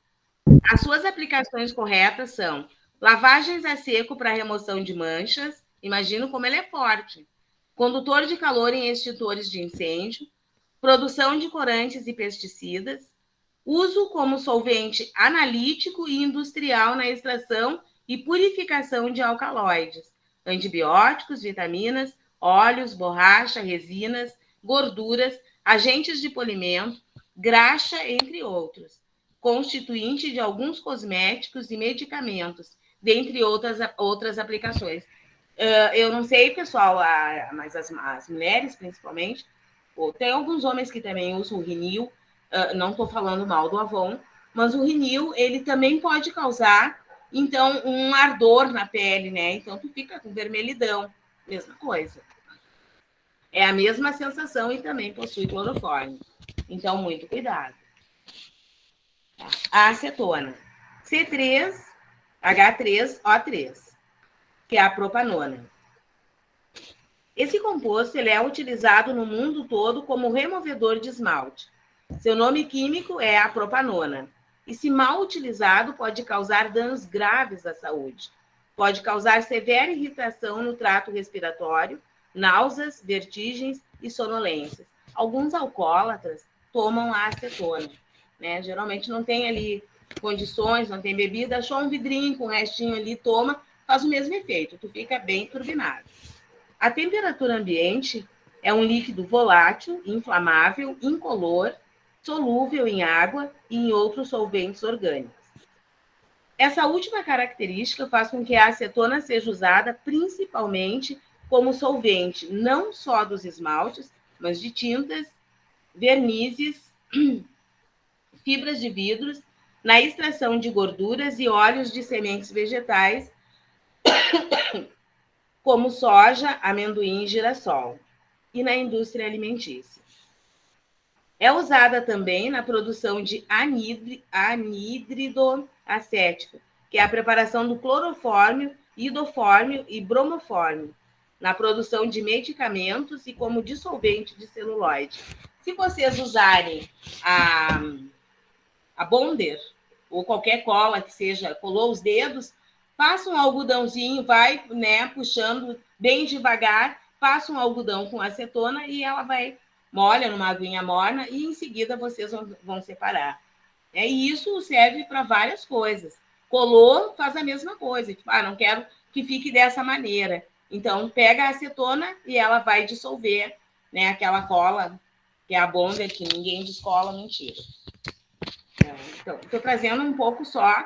As suas aplicações corretas são lavagens a seco para remoção de manchas. Imagino como ele é forte. Condutor de calor em extintores de incêndio. Produção de corantes e pesticidas. Uso como solvente analítico e industrial na extração e purificação de alcaloides, antibióticos, vitaminas, óleos, borracha, resinas, gorduras, agentes de polimento, graxa, entre outros. Constituinte de alguns cosméticos e medicamentos, dentre outras aplicações. Eu não sei, pessoal, mas as mulheres, principalmente, tem alguns homens que também usam o Rinil, não estou falando mal do Avon, mas o Rinil, ele também pode causar, então, um ardor na pele, né? Então, tu fica com vermelhidão, mesma coisa. É a mesma sensação e também possui clorofórmio. Então, muito cuidado. A acetona. C3H3O3, que é a propanona. Esse composto ele é utilizado no mundo todo como removedor de esmalte. Seu nome químico é a propanona. E se mal utilizado, pode causar danos graves à saúde. Pode causar severa irritação no trato respiratório, náuseas, vertigens e sonolências. Alguns alcoólatras tomam a acetona, né? Geralmente não tem ali condições, não tem bebida, achou um vidrinho com um restinho ali, toma, faz o mesmo efeito, tu fica bem turbinado. A temperatura ambiente é um líquido volátil, inflamável, incolor, solúvel em água e em outros solventes orgânicos. Essa última característica faz com que a acetona seja usada principalmente como solvente, não só dos esmaltes, mas de tintas, vernizes, fibras de vidros, na extração de gorduras e óleos de sementes vegetais, como soja, amendoim e girassol, e na indústria alimentícia. É usada também na produção de anidrido acético, que é a preparação do clorofórmio, idofórmio e bromofórmio, na produção de medicamentos e como dissolvente de celuloide. Se vocês usarem a Bonder, ou qualquer cola que seja, colou os dedos, passa um algodãozinho, vai, né, puxando bem devagar, passa um algodão com acetona e ela vai, molha numa aguinha morna e em seguida vocês vão separar. E isso serve para várias coisas. Colou, faz a mesma coisa. Tipo, não quero que fique dessa maneira. Então, pega a acetona e ela vai dissolver, né, aquela cola, que é a Bonder, que ninguém descola, mentira. Então, estou trazendo um pouco só.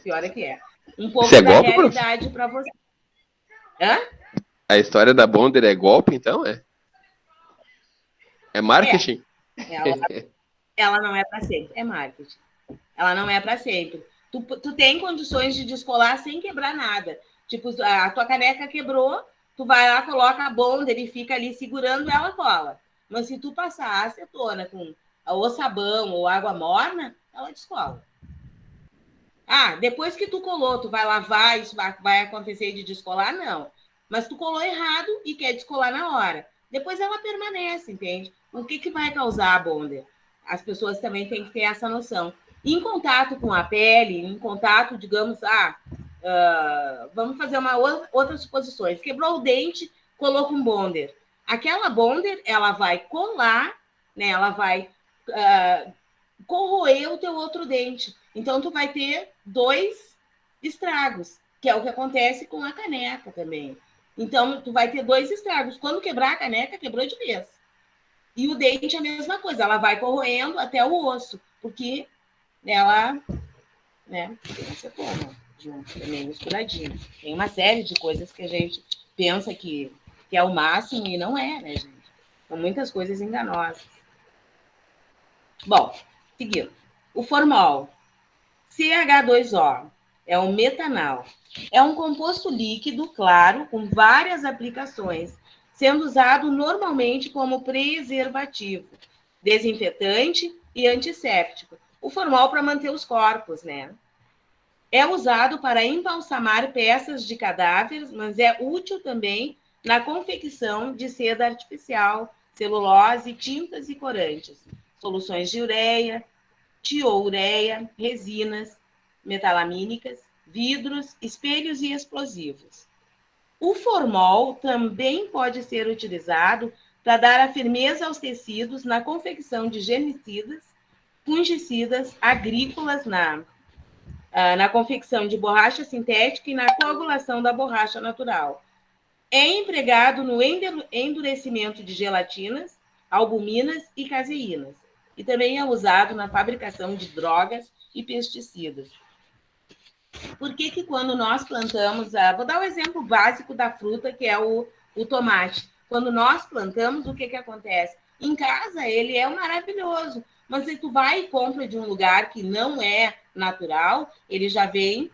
Pior é que é. Um pouco Isso é da golpe, realidade para você. Hã? A história da Bonder é golpe, então? É marketing? Ela não é para sempre. É marketing. Ela não é para sempre. Tu tem condições de descolar sem quebrar nada. Tipo, a tua caneca quebrou, tu vai lá, coloca a Bonder e fica ali segurando, ela cola. Mas se tu passar a acetona com ou sabão ou água morna, ela descola. Depois que tu colou, tu vai lavar, isso vai acontecer de descolar? Não. Mas tu colou errado e quer descolar na hora. Depois ela permanece, entende? O que vai causar a Bonder? As pessoas também têm que ter essa noção. Em contato com a pele, em contato, digamos, vamos fazer outras suposições. Quebrou o dente, colou com Bonder. Aquela Bonder, ela vai colar, né? Ela vai corroer o teu outro dente. Então, tu vai ter 2 estragos, que é o que acontece com a caneca também. Então, tu vai ter 2 estragos. Quando quebrar a caneca, quebrou de vez. E o dente é a mesma coisa, ela vai corroendo até o osso, porque ela, né, tem acetona junto, também misturadinho. Tem uma série de coisas que a gente pensa que é o máximo e não é, né, gente? São muitas coisas enganosas. Bom, seguindo. O formol, CH2O, é um metanal. É um composto líquido, claro, com várias aplicações, sendo usado normalmente como preservativo, desinfetante e antisséptico. O formol para manter os corpos, né? É usado para embalsamar peças de cadáveres, mas é útil também na confecção de seda artificial, celulose, tintas e corantes, soluções de ureia, tioureia, resinas metalamínicas, vidros, espelhos e explosivos. O formol também pode ser utilizado para dar a firmeza aos tecidos na confecção de germicidas, fungicidas, agrícolas, na confecção de borracha sintética e na coagulação da borracha natural. É empregado no endurecimento de gelatinas, albuminas e caseínas. E também é usado na fabricação de drogas e pesticidas. Por que quando nós plantamos... vou dar o exemplo básico da fruta, que é o tomate. Quando nós plantamos, o que acontece? Em casa, ele é maravilhoso. Mas se tu vai e compra de um lugar que não é natural, ele já vem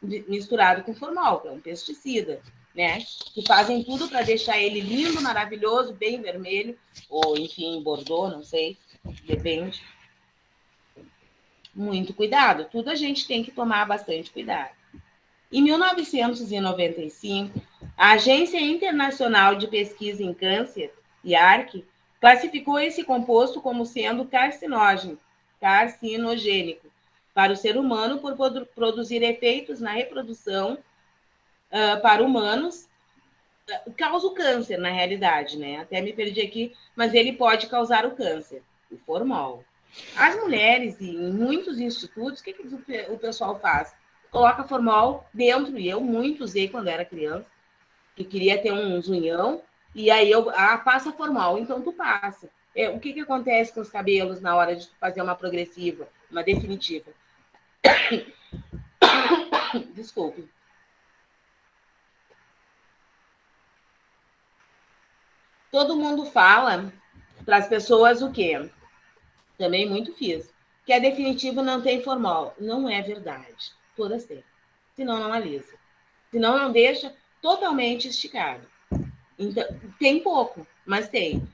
misturado com formol, que é um pesticida, né? Que fazem tudo para deixar ele lindo, maravilhoso, bem vermelho, ou enfim, bordô, não sei, depende. Muito cuidado, tudo a gente tem que tomar bastante cuidado. Em 1995, a Agência Internacional de Pesquisa em Câncer, IARC, classificou esse composto como sendo carcinogênico para o ser humano por produzir efeitos na reprodução para humanos, causa o câncer, na realidade, né? Até me perdi aqui, mas ele pode causar o câncer, o formol. As mulheres, e em muitos institutos, o que o pessoal faz? Coloca formol dentro, e eu muito usei quando era criança, que queria ter um zunhão, e aí passa formol, então tu passa. O que acontece com os cabelos na hora de fazer uma progressiva, uma definitiva? Desculpe. Todo mundo fala para as pessoas o quê? Também muito fiz. Que a definitiva não tem formol. Não é verdade. Todas têm. Senão não alisa. senão não deixa totalmente esticado. Então, tem pouco, mas tem.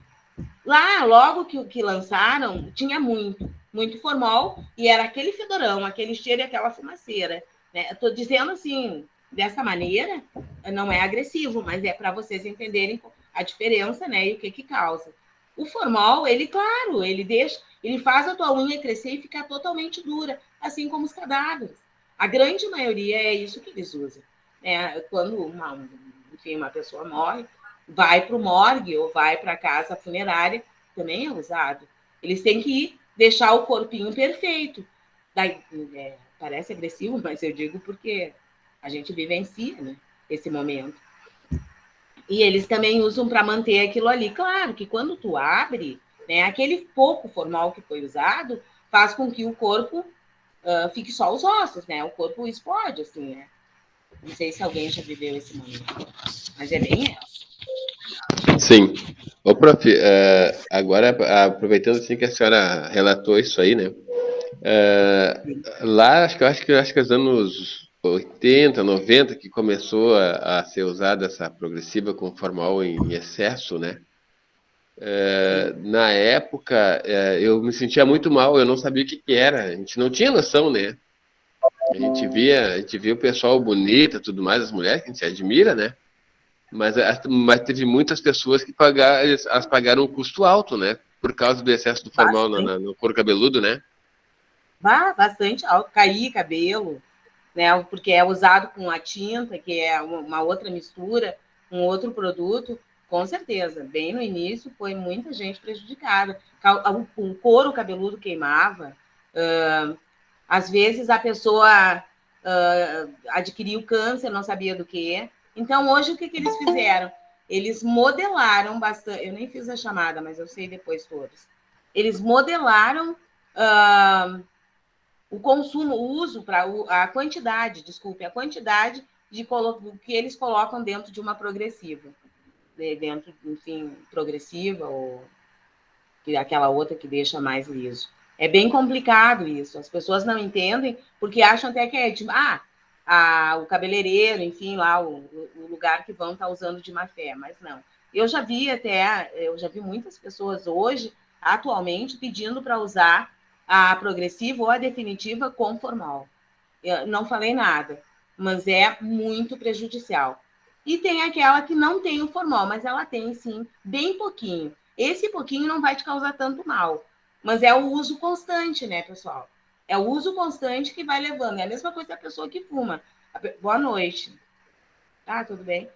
Lá, logo que lançaram, tinha muito formol, e era aquele fedorão, aquele cheiro e aquela fumaceira. Né? Estou dizendo assim, dessa maneira, não é agressivo, mas é para vocês entenderem a diferença, né, e o que causa. O formol, ele, claro, ele faz a tua unha crescer e ficar totalmente dura, assim como os cadáveres. A grande maioria é isso que eles usam. Quando uma pessoa morre, vai para o morgue ou vai para a casa funerária, também é usado. Eles têm que deixar o corpinho perfeito. Daí, parece agressivo, mas eu digo porque a gente vivencia, né, esse momento. E eles também usam para manter aquilo ali. Claro que quando tu abre, né, aquele pouco formal que foi usado faz com que o corpo fique só os ossos, né? O corpo explode, assim, né? Não sei se alguém já viveu esse momento, mas é bem essa. Sim. Ô, prof, agora, aproveitando assim que a senhora relatou isso aí, né? Lá, acho que os anos 80, 90, que começou a ser usada essa progressiva com formol em excesso, né? Na época, eu me sentia muito mal, eu não sabia o que era, a gente não tinha noção, né? A gente via o pessoal bonito e tudo mais, as mulheres que a gente admira, né? Mas teve muitas pessoas que elas pagaram um custo alto, né? Por causa do excesso do formal no couro cabeludo, né? Bastante alto, cair cabelo, né? Porque é usado com a tinta, que é uma outra mistura, um outro produto, com certeza. Bem no início foi muita gente prejudicada. O couro cabeludo queimava. Às vezes a pessoa adquiriu câncer, não sabia do que. Então, hoje, o que eles fizeram? Eles modelaram bastante. Eu nem fiz a chamada, mas eu sei depois todos. Eles modelaram o consumo, o uso, a quantidade de que eles colocam dentro de uma progressiva. Dentro, enfim, progressiva ou aquela outra que deixa mais liso. É bem complicado isso. As pessoas não entendem porque acham até que é tipo, o cabeleireiro, enfim, lá o lugar que vão estar usando de má fé, mas não. Eu já vi muitas pessoas hoje, atualmente, pedindo para usar a progressiva ou a definitiva com formol. Eu não falei nada, mas é muito prejudicial. E tem aquela que não tem o formol, mas ela tem, sim, bem pouquinho. Esse pouquinho não vai te causar tanto mal, mas é o uso constante, né, pessoal? É o uso constante que vai levando. É a mesma coisa da pessoa que fuma. Boa noite. Tá, tudo bem?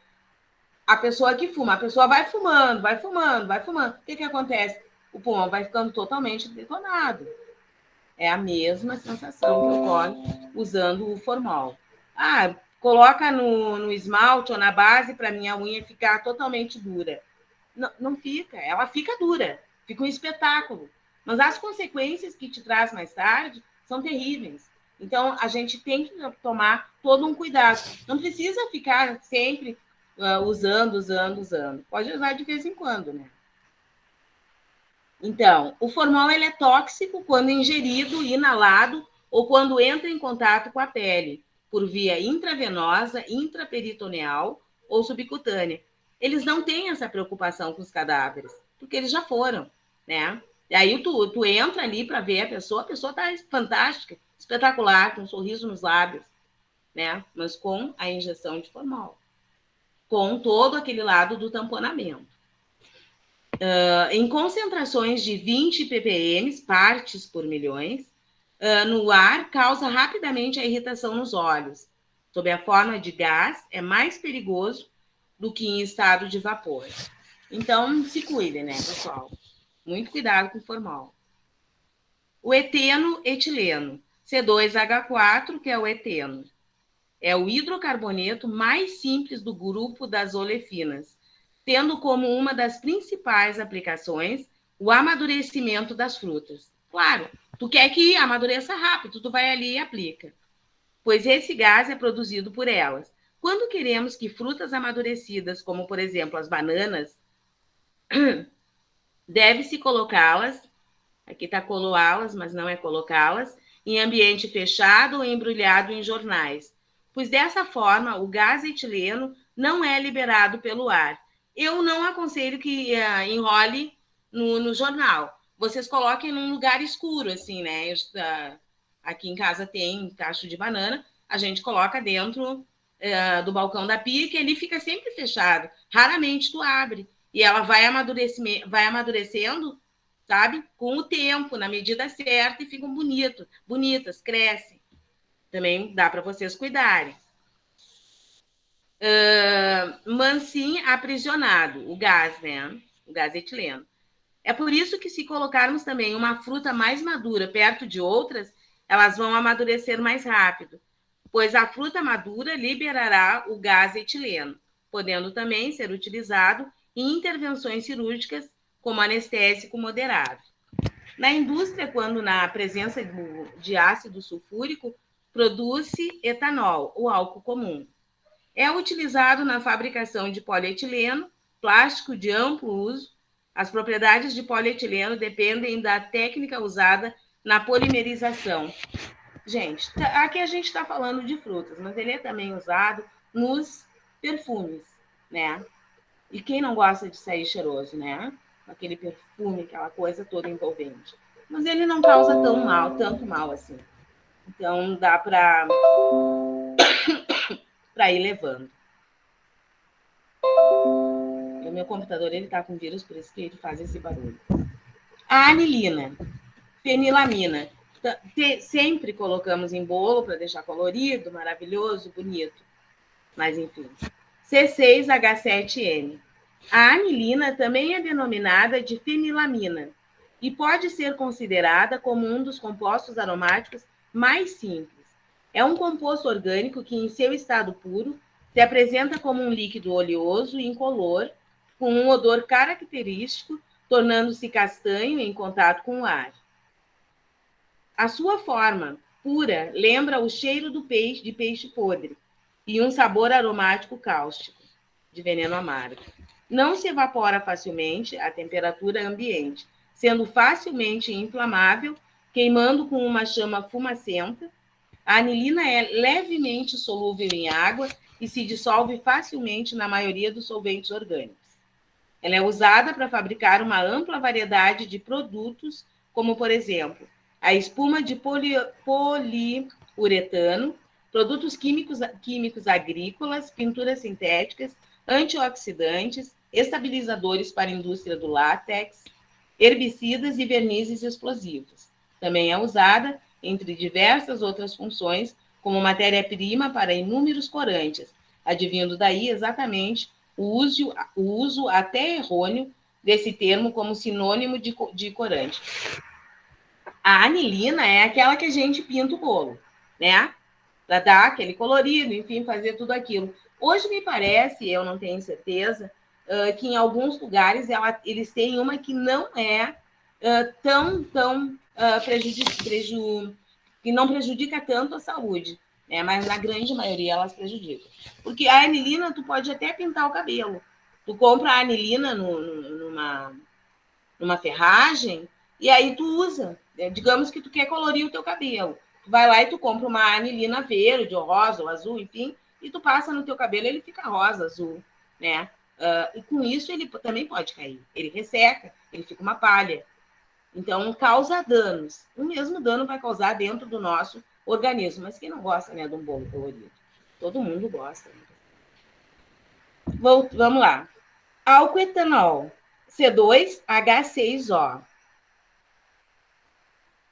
A pessoa que fuma, a pessoa vai fumando, vai fumando, vai fumando. O que acontece? O pulmão vai ficando totalmente detonado. É a mesma sensação que ocorre usando o formol. Coloca no esmalte ou na base para minha unha ficar totalmente dura. Não fica, ela fica dura, fica um espetáculo. Mas as consequências que te traz mais tarde são terríveis. Então, a gente tem que tomar todo um cuidado. Não precisa ficar sempre usando. Pode usar de vez em quando, né? Então, o formol ele é tóxico quando ingerido, inalado ou quando entra em contato com a pele, por via intravenosa, intraperitoneal ou subcutânea. Eles não têm essa preocupação com os cadáveres, porque eles já foram, né? E aí tu entra ali para ver a pessoa está fantástica, espetacular, com um sorriso nos lábios, né? Mas com a injeção de formol, com todo aquele lado do tamponamento. Em concentrações de 20 ppm, partes por milhões, no ar, causa rapidamente a irritação nos olhos. Sob a forma de gás, é mais perigoso do que em estado de vapor. Então, se cuidem, né, pessoal? Muito cuidado com o formol. O eteno-etileno, C2H4, que é o eteno. É o hidrocarboneto mais simples do grupo das olefinas, tendo como uma das principais aplicações o amadurecimento das frutas. Claro, tu quer que amadureça rápido, tu vai ali e aplica, pois esse gás é produzido por elas. Quando queremos que frutas amadurecidas, como por exemplo as bananas, deve-se colocá-las, aqui está coloá-las, mas não é colocá-las, em ambiente fechado ou embrulhado em jornais, pois dessa forma o gás etileno não é liberado pelo ar. Eu não aconselho que enrole no jornal. Vocês coloquem num lugar escuro, assim, né? Aqui em casa tem cacho de banana, a gente coloca dentro do balcão da pia, que ele fica sempre fechado. Raramente tu abre. E ela vai amadurecendo, sabe? Com o tempo, na medida certa, e ficam bonitas, crescem. Também dá para vocês cuidarem. Mansinho aprisionado, o gás, né? O gás etileno. É por isso que, se colocarmos também uma fruta mais madura perto de outras, elas vão amadurecer mais rápido, pois a fruta madura liberará o gás etileno, podendo também ser utilizado em intervenções cirúrgicas como anestésico moderado. Na indústria, quando na presença de ácido sulfúrico, produz-se etanol, o álcool comum. É utilizado na fabricação de polietileno, plástico de amplo uso. As propriedades de polietileno dependem da técnica usada na polimerização. Gente, aqui a gente está falando de frutas, mas ele é também usado nos perfumes, né? E quem não gosta de sair cheiroso, né? Aquele perfume, aquela coisa toda envolvente. Mas ele não causa tanto mal assim. Então dá para ir levando. O meu computador ele tá com vírus, por isso que ele faz esse barulho. A anilina, fenilamina. Sempre colocamos em bolo para deixar colorido, maravilhoso, bonito. Mas enfim. C6H7N. A anilina também é denominada de fenilamina e pode ser considerada como um dos compostos aromáticos mais simples. É um composto orgânico que, em seu estado puro, se apresenta como um líquido oleoso e incolor, com um odor característico, tornando-se castanho em contato com o ar. A sua forma pura lembra o cheiro de peixe podre e um sabor aromático cáustico, de veneno amargo. Não se evapora facilmente à temperatura ambiente, sendo facilmente inflamável, queimando com uma chama fumacenta. A anilina é levemente solúvel em água e se dissolve facilmente na maioria dos solventes orgânicos. Ela é usada para fabricar uma ampla variedade de produtos, como, por exemplo, a espuma de poliuretano, produtos químicos agrícolas, pinturas sintéticas, antioxidantes, estabilizadores para a indústria do látex, herbicidas e vernizes explosivos. Também é usada, entre diversas outras funções, como matéria-prima para inúmeros corantes, advindo daí exatamente o uso até errôneo desse termo como sinônimo de corante. A anilina é aquela que a gente pinta o bolo, né? Para dar aquele colorido, enfim, fazer tudo aquilo. Hoje me parece, eu não tenho certeza, que em alguns lugares eles têm uma que não é tão que não prejudica tanto a saúde, né? Mas na grande maioria elas prejudicam. Porque a anilina, tu pode até pintar o cabelo. Tu compra a anilina numa ferragem e aí tu usa. Digamos que tu quer colorir o teu cabelo. Tu vai lá e tu compra uma anilina verde, ou rosa, ou azul, enfim, e tu passa no teu cabelo, ele fica rosa, azul, né? E com isso ele também pode cair. Ele resseca, ele fica uma palha. Então, causa danos. O mesmo dano vai causar dentro do nosso organismo. Mas quem não gosta, né, de um bolo colorido? Todo mundo gosta. Vamos lá. Álcool etanol, C2H6O.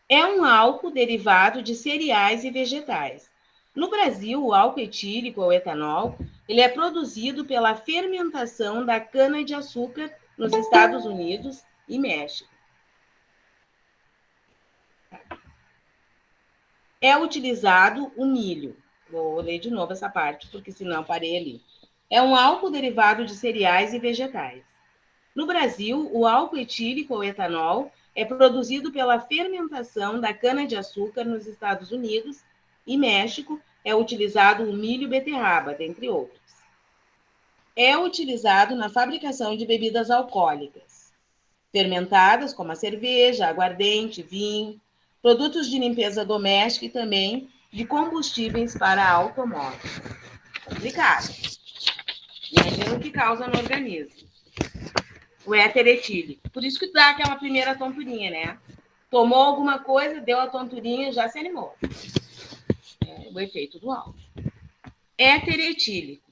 É um álcool derivado de cereais e vegetais. No Brasil, o álcool etílico ou etanol, ele é produzido pela fermentação da cana-de-açúcar nos Estados Unidos e México. É utilizado o milho. Vou ler de novo essa parte, porque senão parei ali. É um álcool derivado de cereais e vegetais. No Brasil, o álcool etílico ou etanol é produzido pela fermentação da cana-de-açúcar nos Estados Unidos e México. É utilizado o milho e beterraba, dentre outros. É utilizado na fabricação de bebidas alcoólicas, fermentadas como a cerveja, aguardente, vinho, produtos de limpeza doméstica e também de combustíveis para automóveis. Complicado. Imagina o que causa no organismo. O éter etílico. Por isso que dá aquela primeira tonturinha, né? Tomou alguma coisa, deu a tonturinha, já se animou. É o efeito do álcool. Éter etílico.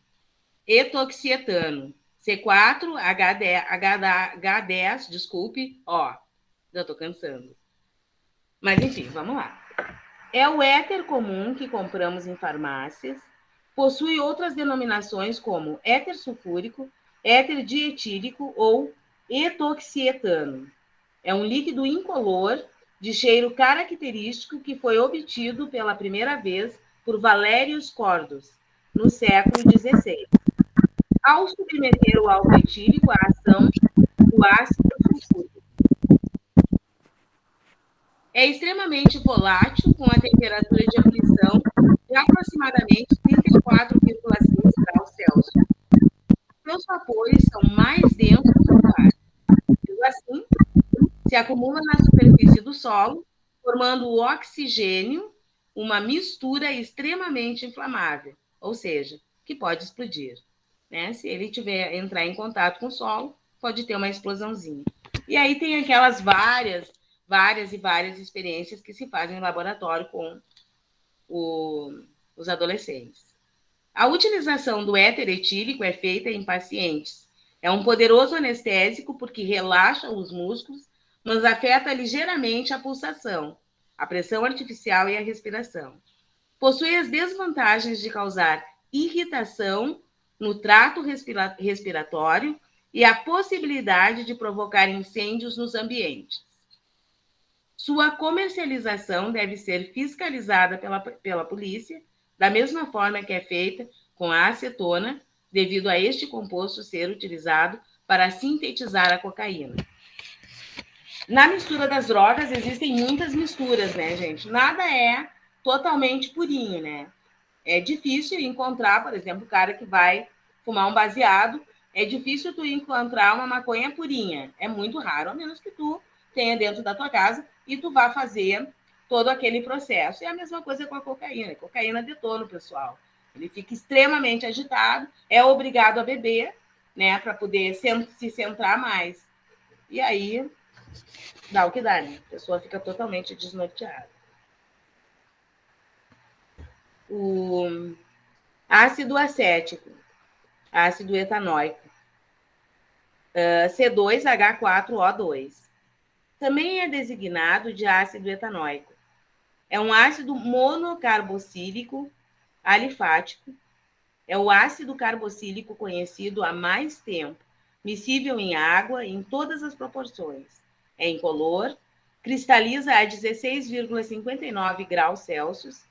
Etoxietano. C4, H10, desculpe, ó, já tô cansando. Mas enfim, vamos lá. É o éter comum que compramos em farmácias. Possui outras denominações como éter sulfúrico, éter dietílico ou etoxietano. É um líquido incolor de cheiro característico que foi obtido pela primeira vez por Valérius Cordos, no século XVI. Ao submeter o álcool etílico à ação do ácido sulfúrico. É extremamente volátil, com a temperatura de ebulição de aproximadamente 34,6 graus Celsius. Seus vapores são mais densos que o ar. Assim, se acumula na superfície do solo, formando o oxigênio, uma mistura extremamente inflamável, ou seja, que pode explodir. Né? Se ele entrar em contato com o solo, pode ter uma explosãozinha. E aí tem aquelas várias experiências que se fazem no laboratório com os adolescentes. A utilização do éter etílico é feita em pacientes. É um poderoso anestésico porque relaxa os músculos, mas afeta ligeiramente a pulsação, a pressão artificial e a respiração. Possui as desvantagens de causar irritação no trato respiratório e a possibilidade de provocar incêndios nos ambientes. Sua comercialização deve ser fiscalizada pela polícia, da mesma forma que é feita com a acetona, devido a este composto ser utilizado para sintetizar a cocaína. Na mistura das drogas, existem muitas misturas, né, gente? Nada é totalmente purinho, né? É difícil encontrar, por exemplo, o cara que vai fumar um baseado, é difícil tu encontrar uma maconha purinha. É muito raro, a menos que tu tenha dentro da tua casa e tu vá fazer todo aquele processo. É a mesma coisa com a cocaína. A cocaína detona o pessoal. Ele fica extremamente agitado, é obrigado a beber, né, para poder se centrar mais. E aí dá o que dá, né? A pessoa fica totalmente desnorteada. O ácido acético, ácido etanóico, C2H4O2. Também é designado de ácido etanóico. É um ácido monocarboxílico alifático. É o ácido carboxílico conhecido há mais tempo, miscível em água em todas as proporções. É incolor, cristaliza a 16,59 graus Celsius,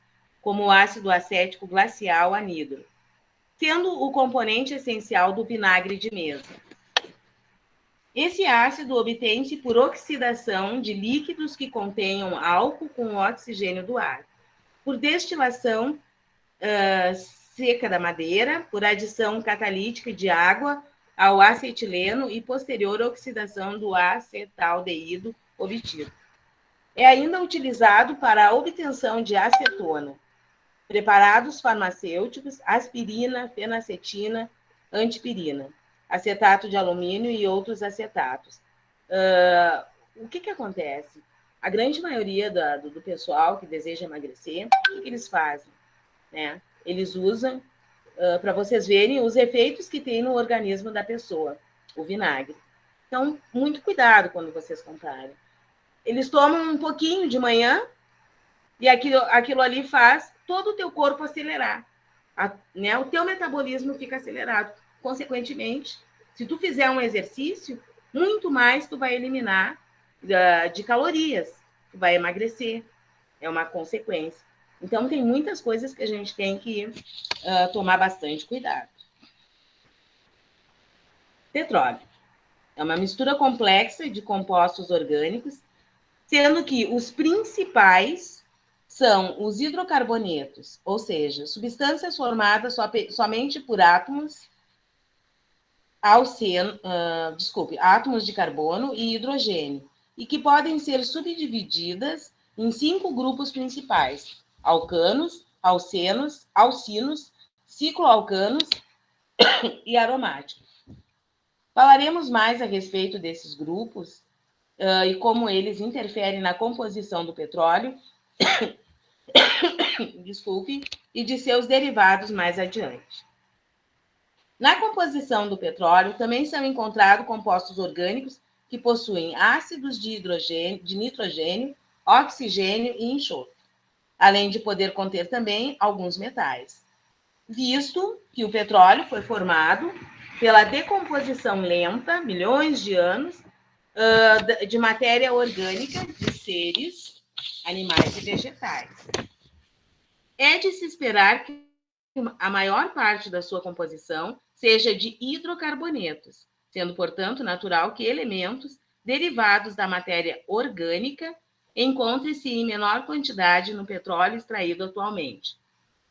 como o ácido acético glacial anidro, sendo o componente essencial do vinagre de mesa. Esse ácido obtém-se por oxidação de líquidos que contenham álcool com o oxigênio do ar, por destilação seca da madeira, por adição catalítica de água ao acetileno e posterior oxidação do acetaldeído obtido. É ainda utilizado para a obtenção de acetona, preparados farmacêuticos, aspirina, fenacetina, antipirina, acetato de alumínio e outros acetatos. O que acontece? A grande maioria do pessoal que deseja emagrecer, o que eles fazem? Né? Eles usam, para vocês verem, os efeitos que tem no organismo da pessoa, o vinagre. Então, muito cuidado quando vocês comprarem. Eles tomam um pouquinho de manhã e aquilo ali faz todo o teu corpo acelerar. Né? O teu metabolismo fica acelerado. Consequentemente, se tu fizer um exercício, muito mais tu vai eliminar de calorias, tu vai emagrecer. É uma consequência. Então, tem muitas coisas que a gente tem que tomar bastante cuidado. Petróleo. É uma mistura complexa de compostos orgânicos, sendo que os principais são os hidrocarbonetos, ou seja, substâncias formadas somente por átomos de carbono e hidrogênio, e que podem ser subdivididas em 5 grupos principais. alcanos, alcinos, cicloalcanos e aromáticos. Falaremos mais a respeito desses grupos e como eles interferem na composição do petróleo, desculpe, e de seus derivados mais adiante. Na composição do petróleo também são encontrados compostos orgânicos que possuem ácidos de nitrogênio, oxigênio e enxofre, além de poder conter também alguns metais. Visto que o petróleo foi formado pela decomposição lenta, milhões de anos, de matéria orgânica de seres, animais e vegetais. É de se esperar que a maior parte da sua composição seja de hidrocarbonetos, sendo, portanto, natural que elementos derivados da matéria orgânica encontrem-se em menor quantidade no petróleo extraído atualmente.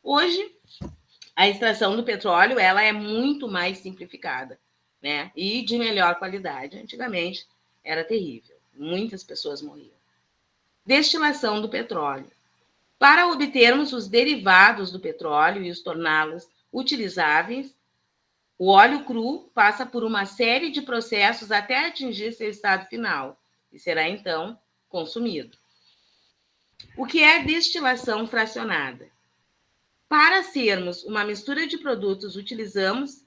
Hoje, a extração do petróleo ela é muito mais simplificada, né? E de melhor qualidade. Antigamente era terrível, muitas pessoas morriam. Destilação do petróleo. Para obtermos os derivados do petróleo e os torná-los utilizáveis, o óleo cru passa por uma série de processos até atingir seu estado final e será então consumido. O que é destilação fracionada? Para sermos uma mistura de produtos, utilizamos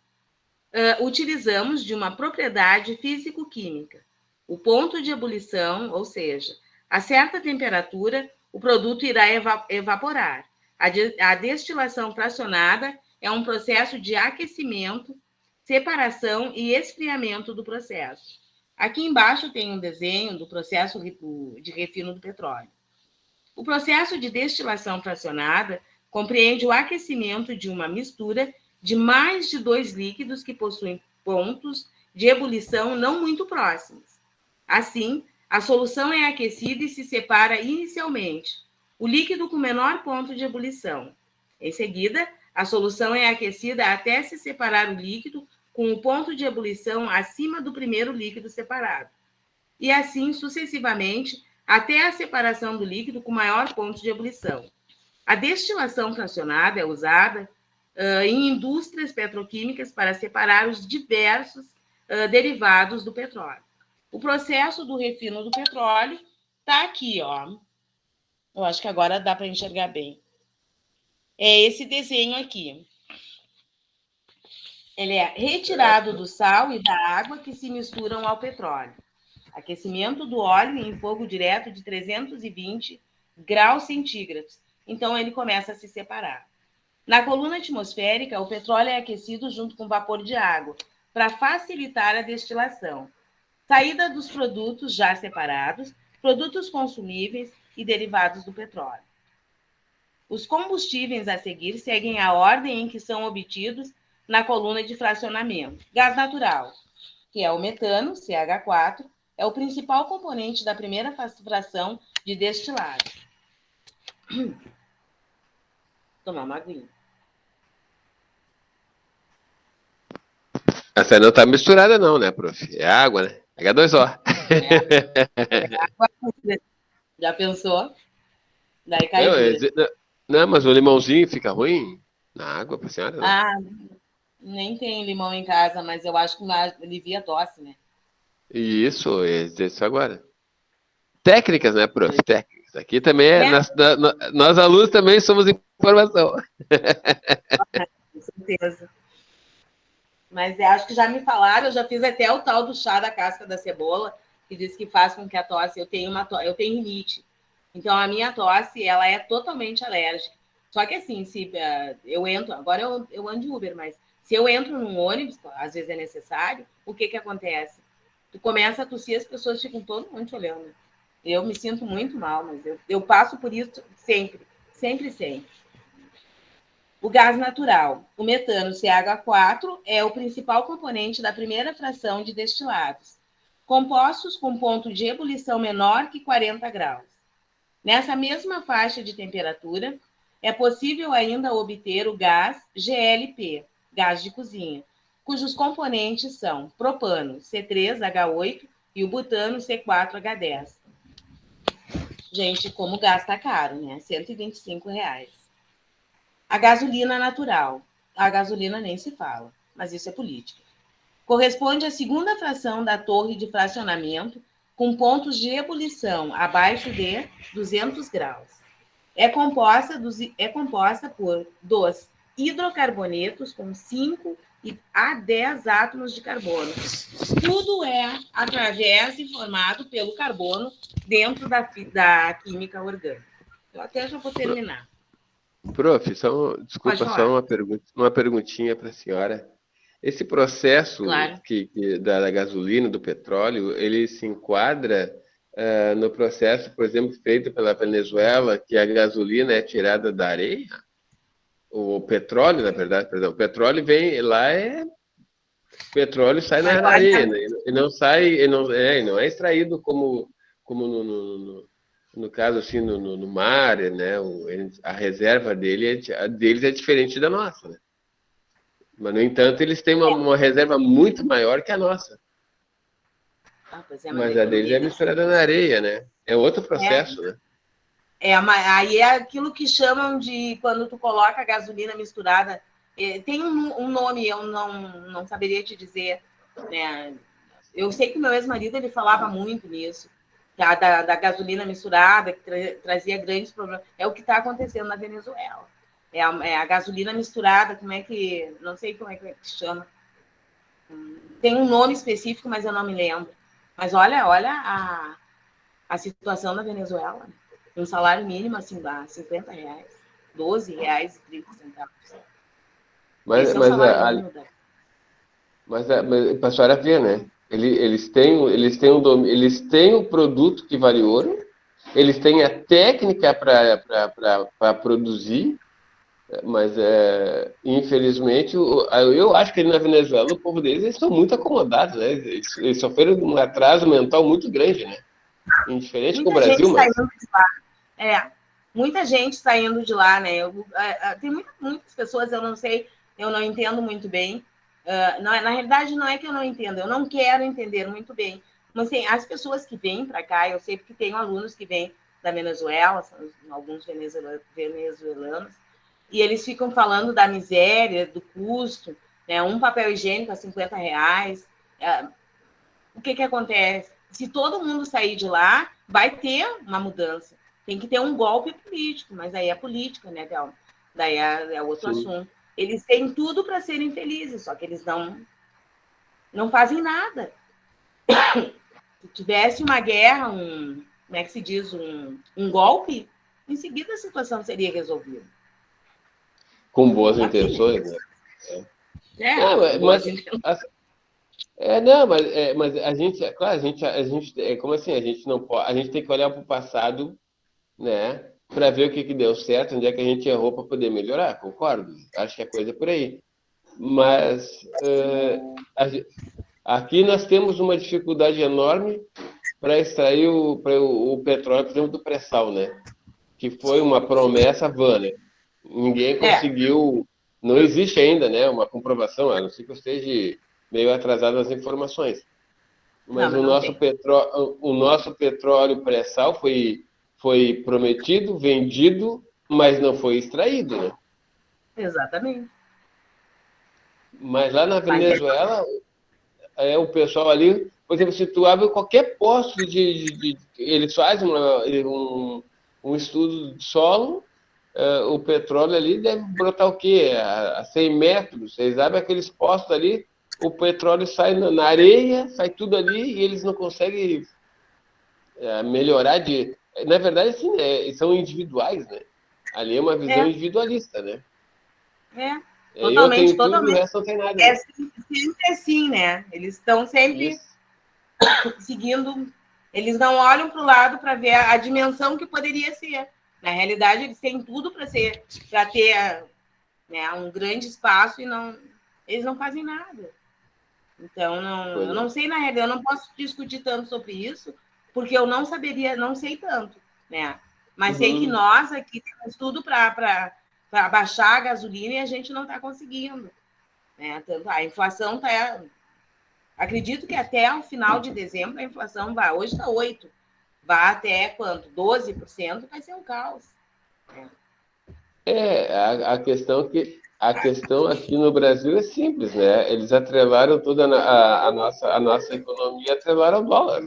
de uma propriedade físico-química. O ponto de ebulição, ou seja, a certa temperatura, o produto irá evaporar. A destilação fracionada é um processo de aquecimento, separação e esfriamento do processo. Aqui embaixo tem um desenho do processo de refino do petróleo. O processo de destilação fracionada compreende o aquecimento de uma mistura de mais de 2 líquidos que possuem pontos de ebulição não muito próximos. Assim, a solução é aquecida e se separa inicialmente o líquido com menor ponto de ebulição. Em seguida, a solução é aquecida até se separar o líquido com o ponto de ebulição acima do primeiro líquido separado. E assim sucessivamente, até a separação do líquido com maior ponto de ebulição. A destilação fracionada é usada em indústrias petroquímicas para separar os diversos derivados do petróleo. O processo do refino do petróleo está aqui, ó. Eu acho que agora dá para enxergar bem. É esse desenho aqui. Ele é retirado do sal e da água que se misturam ao petróleo. Aquecimento do óleo em fogo direto de 320 graus centígrados. Então, ele começa a se separar. Na coluna atmosférica, o petróleo é aquecido junto com vapor de água para facilitar a destilação. Saída dos produtos já separados, produtos consumíveis e derivados do petróleo. Os combustíveis a seguir seguem a ordem em que são obtidos na coluna de fracionamento. Gás natural, que é o metano, CH4, é o principal componente da primeira fração de destilado. Tomar uma aguinha. Essa não tá misturada não, né, prof? É água, né? H2O. Já pensou? Daí cai não, mas o limãozinho fica ruim na água pra senhora? Não? Ah, nem tem limão em casa, mas eu acho que alivia a tosse, né? Isso agora. Técnicas, né, prof? Técnicas. Aqui também nós alunos também somos informação. Com certeza. Mas acho que já me falaram, eu já fiz até o tal do chá da casca da cebola, que diz que faz com que a tosse... Eu tenho rinite. Então, a minha tosse, ela é totalmente alérgica. Só que assim, se eu entro... Agora eu ando de Uber, mas se eu entro num ônibus, às vezes é necessário, o que acontece? Tu começa a tossir, as pessoas ficam todo mundo te olhando. Eu me sinto muito mal, mas eu passo por isso sempre. Sempre, sempre. O gás natural. O metano, CH4, é o principal componente da primeira fração de destilados, compostos com ponto de ebulição menor que 40 graus. Nessa mesma faixa de temperatura, é possível ainda obter o gás GLP, gás de cozinha, cujos componentes são propano, C3H8, e o butano, C4H10. Gente, como gasta caro, né? R$ 125. A gasolina natural. A gasolina nem se fala, mas isso é política. Corresponde à segunda fração da torre de fracionamento, com pontos de ebulição abaixo de 200 graus. É composta por dos hidrocarbonetos com 5 a 10 átomos de carbono. Tudo é através e formado pelo carbono dentro da química orgânica. Eu até já vou terminar. Prof, Pode desculpa, só falar. uma perguntinha para a senhora. Esse processo Claro. da gasolina, do petróleo, ele se enquadra no processo, por exemplo, feito pela Venezuela, que a gasolina é tirada da areia? O petróleo, na verdade, perdão, o petróleo vem lá, petróleo sai Mas na areia, olha, né? E não sai, não é extraído como no caso assim no mar, né? A reserva deles é diferente da nossa, né? Mas, no entanto, eles têm uma reserva muito maior que a nossa. pois é, mas a Mas a deles economia é deles misturada na areia, né? É outro é, processo, né? aí é aquilo que chamam de quando tu coloca a gasolina misturada. Tem um nome, eu não saberia te dizer, né? Eu sei que o meu ex-marido ele falava muito nisso, da gasolina misturada, que trazia grandes problemas. É o que está acontecendo na Venezuela. É a gasolina misturada, como é que. Não sei como é que chama. Tem um nome específico, mas eu não me lembro. Mas olha a situação da Venezuela. Um salário mínimo assim, dá R$ 50, R$ 12,30. Mas, Esse é o mas, salário a, mínimo da. mas para a senhora ver, né? Eles têm um produto que vale ouro, eles têm a técnica para produzir, mas infelizmente eu acho que ali na Venezuela o povo deles eles estão muito acomodados, né? Eles sofreram um atraso mental muito grande, né? Indiferente com o Muita gente Brasil, mas saindo de lá. Muita gente saindo de lá, né? Tem muitas pessoas, eu não sei, eu não entendo muito bem. Na realidade, não é que eu não entendo, eu não quero entender muito bem. Mas assim, as pessoas que vêm para cá, eu sei porque tenho alunos que vêm da Venezuela, são alguns venezuelanos, e eles ficam falando da miséria, do custo, né? Um papel higiênico a R$ 50. O que acontece? Se todo mundo sair de lá, vai ter uma mudança. Tem que ter um golpe político, mas aí é política, né, Théo? Daí é outro sim. assunto. Eles têm tudo para serem felizes, só que eles não fazem nada. Se tivesse uma guerra, como é que se diz, um golpe, em seguida a situação seria resolvida. Com boas Não aqui, né? intenções, né? Com Não, boas intenções. mas a gente, claro, a gente é como assim, a gente não pode, a gente tem que olhar para o passado, né, para ver o que que deu certo, onde é que a gente errou para poder melhorar, concordo? Acho que é coisa por aí. Mas a ge- aqui nós temos uma dificuldade enorme para extrair o petróleo, por exemplo, do pré-sal, né? Que foi uma promessa vã, né? Ninguém É, conseguiu, não existe ainda, né, uma comprovação, a não ser que eu esteja meio atrasado nas informações. não, Mas mas não tem. o nosso petróleo pré-sal foi prometido, vendido, mas não foi extraído, né? Exatamente. Mas lá na Mas Venezuela, o pessoal ali, por exemplo, se tu abre qualquer posto eles fazem um estudo de solo, o petróleo ali deve brotar o quê? A 100 metros. Vocês abrem aqueles postos ali, o petróleo sai na areia, sai tudo ali e eles não conseguem melhorar de. Na verdade, assim, são individuais, né? Ali é uma visão é, individualista, né? é, Eu totalmente, tenho tudo e o totalmente. resto não tem nada, É né? sempre assim, né? Eles estão sempre Isso. seguindo, eles não olham para o lado para ver a dimensão que poderia ser. Na realidade, eles têm tudo para ter, né, um grande espaço e eles não fazem nada. Então, Pois eu é. não sei, na realidade, eu não posso discutir tanto sobre isso, porque eu não saberia, não sei tanto, né? Mas sei que Uhum. nós aqui temos tudo para baixar a gasolina e a gente não está conseguindo. Né? Tanto a inflação está. Acredito que até o final de dezembro a inflação vai. Hoje está 8. vá até quanto? 12%, vai ser um caos. A questão aqui no Brasil é simples, né? Eles atrelaram toda a nossa economia, atrelaram ao dólar.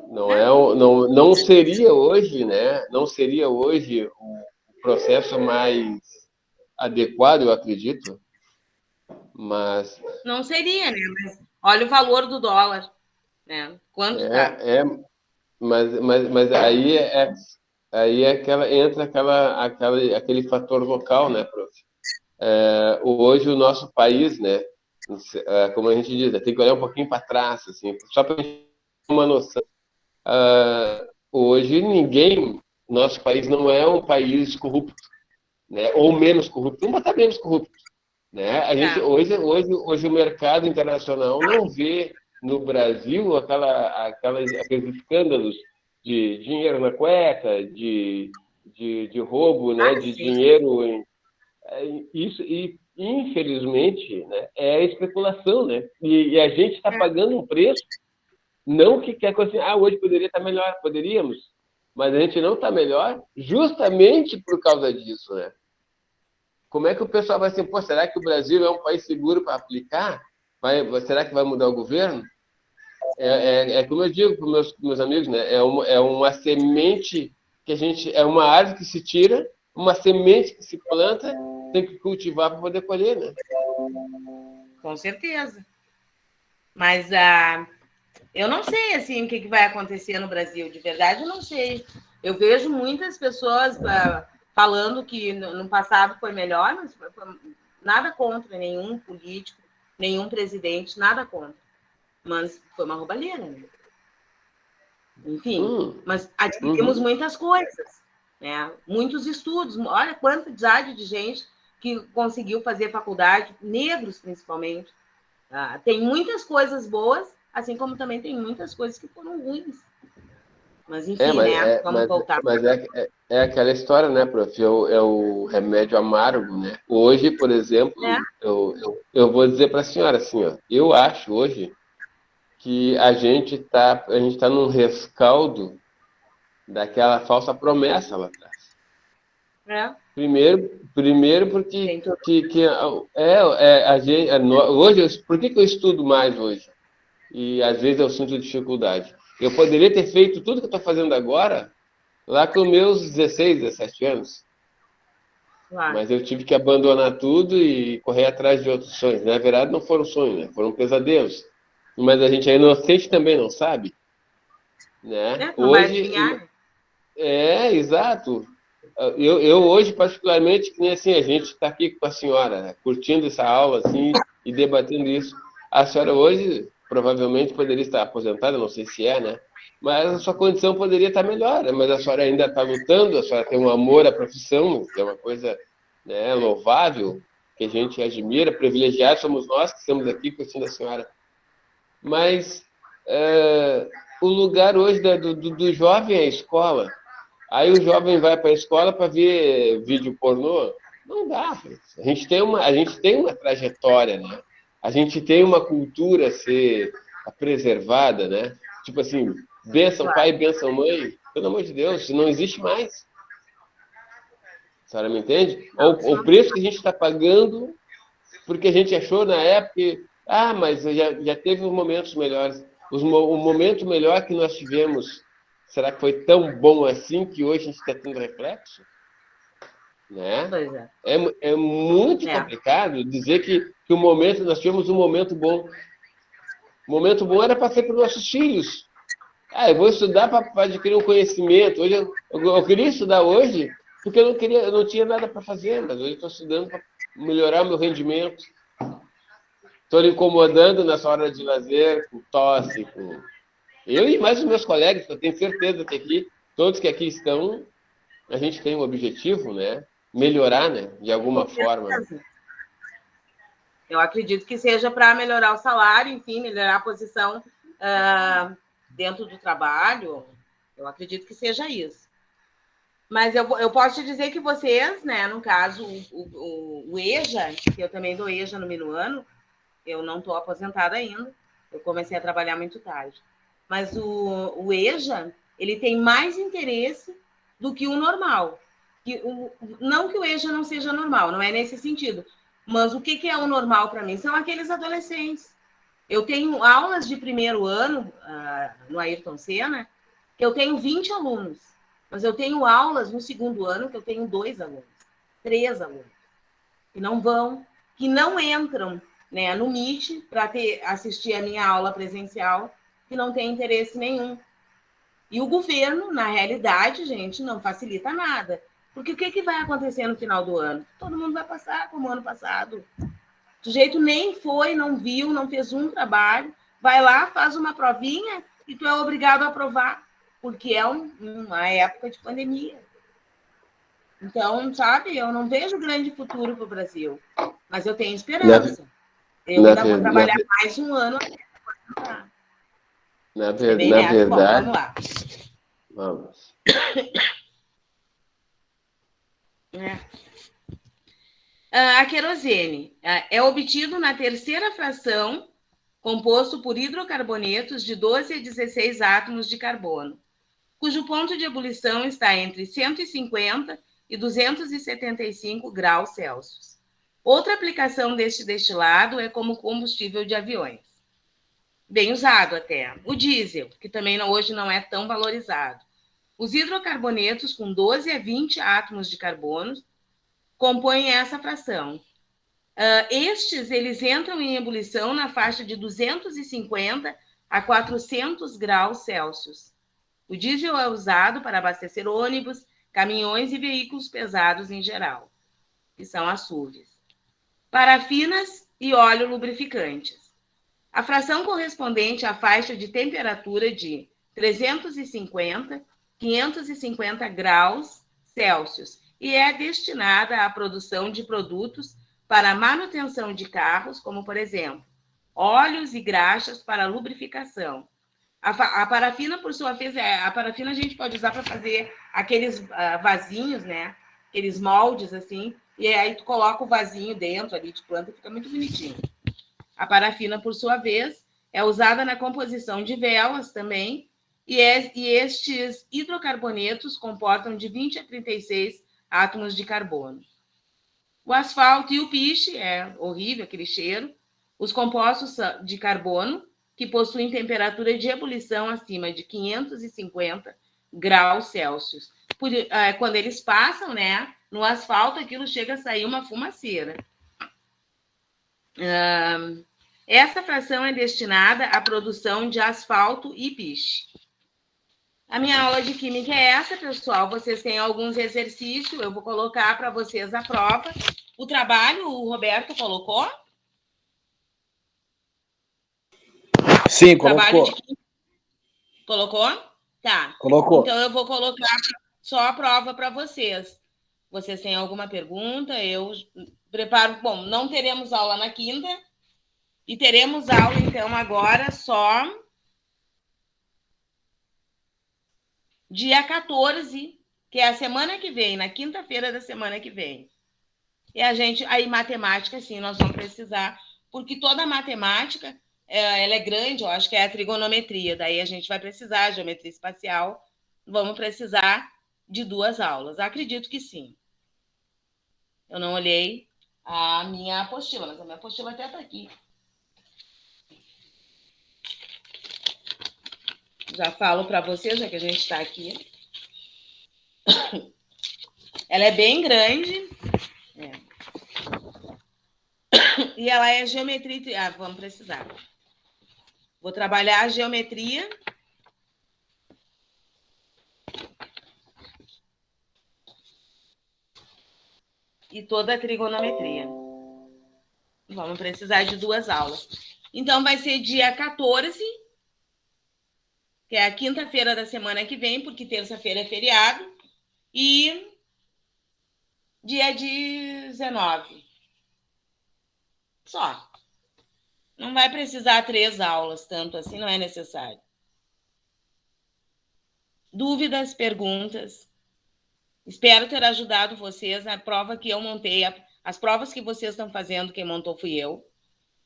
Não seria hoje, né? Não seria hoje o processo mais adequado, eu acredito, mas Não seria, né? Mas olha o valor do dólar, né? Quanto tá? mas aí é entra aquele fator local, né, prof? Hoje o nosso país, né? Como a gente diz, tem que olhar um pouquinho para trás, assim, só para ter uma noção. Hoje nosso país não é um país corrupto, né? Ou menos corrupto. Vamos botar menos corrupto, né? A gente hoje o mercado internacional não vê no Brasil aqueles escândalos de dinheiro na cueca, de roubo, né? De Sim. dinheiro isso e infelizmente, né? É especulação, né? E a gente está pagando um preço, não que quer coisa assim, hoje poderia estar melhor, poderíamos, mas a gente não está melhor justamente por causa disso, né? Como é que o pessoal vai assim, pô, será que o Brasil é um país seguro para aplicar? Será que vai mudar o governo? Como eu digo para os meus amigos, né? É uma semente é uma árvore que se tira, uma semente que se planta, tem que cultivar para poder colher, né? Com certeza. Mas eu não sei assim o que vai acontecer no Brasil, de verdade eu não sei. Eu vejo muitas pessoas falando que no passado foi melhor, mas nada contra nenhum político, nenhum presidente, nada contra. Mas foi uma roubalheira, né? Enfim, mas adquirimos muitas coisas, né? Muitos estudos. Olha quanta quantidade de gente que conseguiu fazer faculdade, negros principalmente. Tem muitas coisas boas, assim como também tem muitas coisas que foram ruins. Mas enfim, né? Vamos voltar. Mas é aquela história, né, prof? É o remédio amargo, né? Hoje, por exemplo, eu vou dizer para a senhora assim, ó, eu acho hoje que a gente tá num rescaldo daquela falsa promessa lá atrás. Primeiro porque a gente, hoje, por que eu estudo mais hoje? E às vezes eu sinto dificuldade. Eu poderia ter feito tudo que eu estou fazendo agora lá com meus 16, 17 anos. Claro. Mas eu tive que abandonar tudo e correr atrás de outros sonhos. Na verdade, não foram sonhos, né? Foram pesadelos. Mas a gente é inocente também, não sabe? Né? Não vai adivinhar. Exato. Eu hoje, particularmente, que nem assim, a gente está aqui com a senhora, né? Curtindo essa aula assim, e debatendo isso. A senhora hoje provavelmente poderia estar aposentada, não sei se é, né? Mas a sua condição poderia estar melhor, né? Mas a senhora ainda está lutando, a senhora tem um amor à profissão, que é uma coisa, né, louvável, que a gente admira, privilegiados somos nós que estamos aqui curtindo a senhora. Mas o lugar hoje do jovem é a escola. Aí o jovem vai para a escola para ver vídeo pornô. Não dá. A gente tem uma trajetória, né? A gente tem uma cultura a ser preservada, né? Tipo assim, bênção pai, bênção mãe. Pelo amor de Deus, isso não existe mais. A senhora me entende? O preço que a gente está pagando porque a gente achou na época mas já teve momentos melhores. O momento melhor que nós tivemos, será que foi tão bom assim que hoje a gente está tendo reflexo? Né? Pois é. É muito complicado dizer que nós tivemos um momento bom. O momento bom era para ser para os nossos filhos. Eu vou estudar para adquirir um conhecimento. Hoje eu queria estudar hoje porque eu não tinha nada para fazer, mas hoje estou estudando para melhorar meu rendimento. Estou lhe incomodando nessa hora de lazer, com tosse, com... Eu e mais os meus colegas, que eu tenho certeza que aqui, todos que aqui estão, a gente tem um objetivo, né? Melhorar, né? De alguma forma. Né? Eu acredito que seja para melhorar o salário, enfim, melhorar a posição dentro do trabalho. Eu acredito que seja isso. Mas eu posso te dizer que vocês, né, no caso, o EJA, que eu também dou EJA no minuano, eu não estou aposentada ainda, eu comecei a trabalhar muito tarde. Mas o EJA, ele tem mais interesse do que o normal. Não que o EJA não seja normal, não é nesse sentido. Mas o que é o normal para mim? São aqueles adolescentes. Eu tenho aulas de primeiro ano no Ayrton Senna, que eu tenho 20 alunos. Mas eu tenho aulas no segundo ano que eu tenho 2 alunos, 3 alunos, que não vão, que não entram, né, no Meet para assistir a minha aula presencial, que não tem interesse nenhum. E o governo, na realidade, gente, não facilita nada. Porque o que vai acontecer no final do ano? Todo mundo vai passar como ano passado. O sujeito nem foi, não viu, não fez um trabalho, vai lá, faz uma provinha e tu é obrigado a aprovar, porque é uma época de pandemia. Então, sabe, eu não vejo grande futuro para o Brasil, mas eu tenho esperança. Eu ainda vou trabalhar mais um ano até aposentar. Na verdade... Bom, vamos lá. Vamos. A querosene é obtido na terceira fração, composto por hidrocarbonetos de 12 a 16 átomos de carbono, cujo ponto de ebulição está entre 150 e 275 graus Celsius. Outra aplicação deste destilado é como combustível de aviões. Bem usado até. O diesel, que também hoje não é tão valorizado. Os hidrocarbonetos com 12 a 20 átomos de carbono compõem essa fração. Estes, eles entram em ebulição na faixa de 250 a 400 graus Celsius. O diesel é usado para abastecer ônibus, caminhões e veículos pesados em geral, que são açudes. Parafinas e óleo lubrificantes. A fração correspondente à faixa de temperatura de 350 a 550 graus Celsius e é destinada à produção de produtos para a manutenção de carros, como, por exemplo, óleos e graxas para lubrificação. A parafina, por sua vez, a parafina a gente pode usar para fazer aqueles vasinhos, né? Aqueles moldes, assim, e aí tu coloca o vasinho dentro ali de planta e fica muito bonitinho. A parafina, por sua vez, é usada na composição de velas também, e estes hidrocarbonetos comportam de 20 a 36 átomos de carbono. O asfalto e o piche, é horrível aquele cheiro. Os compostos de carbono, que possuem temperatura de ebulição acima de 550 graus Celsius. Quando eles passam, né, no asfalto, aquilo chega a sair uma fumaceira. Essa fração é destinada à produção de asfalto e piche. A minha aula de química é essa, pessoal. Vocês têm alguns exercícios, eu vou colocar para vocês a prova. O trabalho, o Roberto colocou? Sim, colocou. Colocou? Tá. Colocou. Então, eu vou colocar só a prova para vocês. Vocês têm alguma pergunta? Eu preparo... Bom, não teremos aula na quinta. E teremos aula, então, agora só... dia 14, que é a semana que vem, na quinta-feira da semana que vem. E a gente... Aí, matemática, sim, nós vamos precisar, porque toda a matemática... ela é grande, eu acho que é a trigonometria, daí a gente vai precisar, geometria espacial, vamos precisar de 2 aulas. Acredito que sim. Eu não olhei a minha apostila, mas a minha apostila até está aqui. Já falo para vocês, já que a gente está aqui. Ela é bem grande. E ela é geometria... vamos precisar. Vou trabalhar a geometria. E toda a trigonometria. Vamos precisar de 2 aulas. Então, vai ser dia 14, que é a quinta-feira da semana que vem, porque terça-feira é feriado. E dia 19. Só. Não vai precisar 3 aulas, tanto assim, não é necessário. Dúvidas, perguntas? Espero ter ajudado vocês na prova que eu montei. As provas que vocês estão fazendo, quem montou fui eu.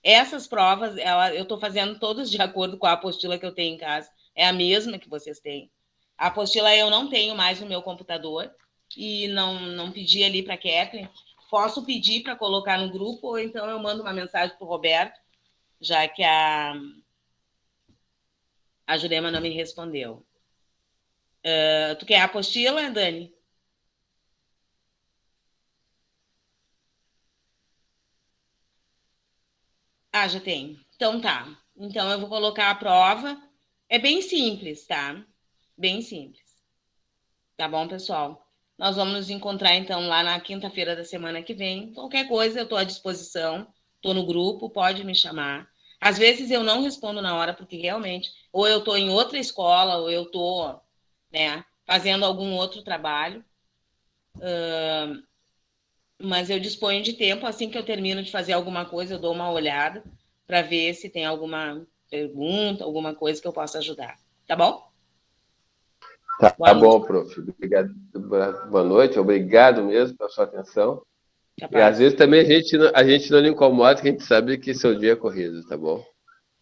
Essas provas, eu estou fazendo todas de acordo com a apostila que eu tenho em casa. É a mesma que vocês têm. A apostila eu não tenho mais no meu computador e não pedi ali para a Kathleen. Posso pedir para colocar no grupo ou então eu mando uma mensagem para o Roberto, já que a Jurema não me respondeu. Tu quer a apostila, Dani? Ah, já tem. Então tá. Então eu vou colocar a prova. É bem simples, tá? Bem simples. Tá bom, pessoal? Nós vamos nos encontrar, então, lá na quinta-feira da semana que vem. Qualquer coisa, eu estou à disposição. Estou no grupo, pode me chamar. Às vezes eu não respondo na hora, porque realmente, ou eu estou em outra escola, ou eu estou, né, fazendo algum outro trabalho. Mas eu disponho de tempo. Assim que eu termino de fazer alguma coisa, eu dou uma olhada para ver se tem alguma pergunta, alguma coisa que eu possa ajudar. Tá bom? Tá bom, prof. Obrigado. Boa noite. Obrigado mesmo pela sua atenção. Capaz. E às vezes também a gente não lhe incomoda, que a gente sabe que seu dia é corrido, tá bom?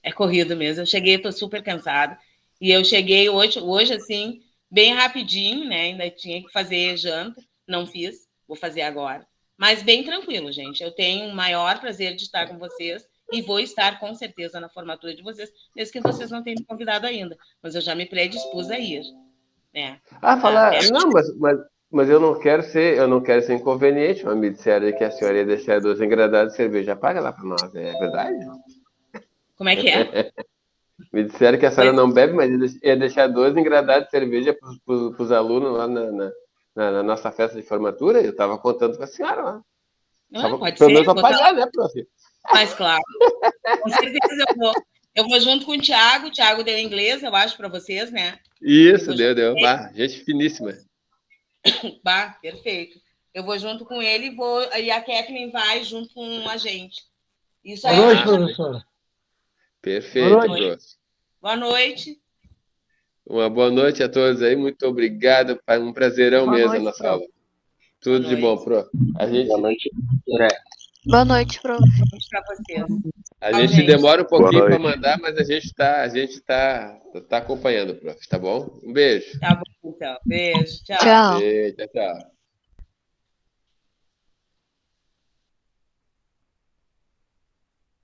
É corrido mesmo. Eu cheguei, estou super cansada. E eu cheguei hoje, assim, bem rapidinho, né? Ainda tinha que fazer janta. Não fiz, vou fazer agora. Mas bem tranquilo, gente. Eu tenho o maior prazer de estar com vocês e vou estar, com certeza, na formatura de vocês, mesmo que vocês não tenham me convidado ainda. Mas eu já me predispus a ir. Né? Falar. Não, mas eu não quero ser inconveniente, mas me disseram aí que a senhora ia deixar 2 engradados de cerveja. Paga lá para nós, é verdade? Como é que é? Me disseram que a senhora não bebe, mas ia deixar 2 engradados de cerveja para os alunos lá na nossa festa de formatura. Eu estava contando com a senhora lá. Pode Pelo ser, menos para pagar, né, prof? Mas claro, com certeza eu vou. Eu vou junto com o Thiago. O Thiago deu inglês, eu acho, para vocês, né? Isso, deu. Gente finíssima. Perfeito. Eu vou junto com ele e a Kathleen vai junto com a gente. Isso aí. Boa noite, professora. Perfeito, Boa noite. prof. Boa noite. Uma boa noite a todos aí. Muito obrigado. Um prazerão mesmo a nossa aula. Tudo de bom, prof. Boa noite. Boa noite, prof. Para vocês. A gente demora um pouquinho para mandar, mas a gente tá acompanhando, prof. Tá bom? Um beijo. Tá bom, então. Beijo. Tchau. Tchau. Beijo, tchau.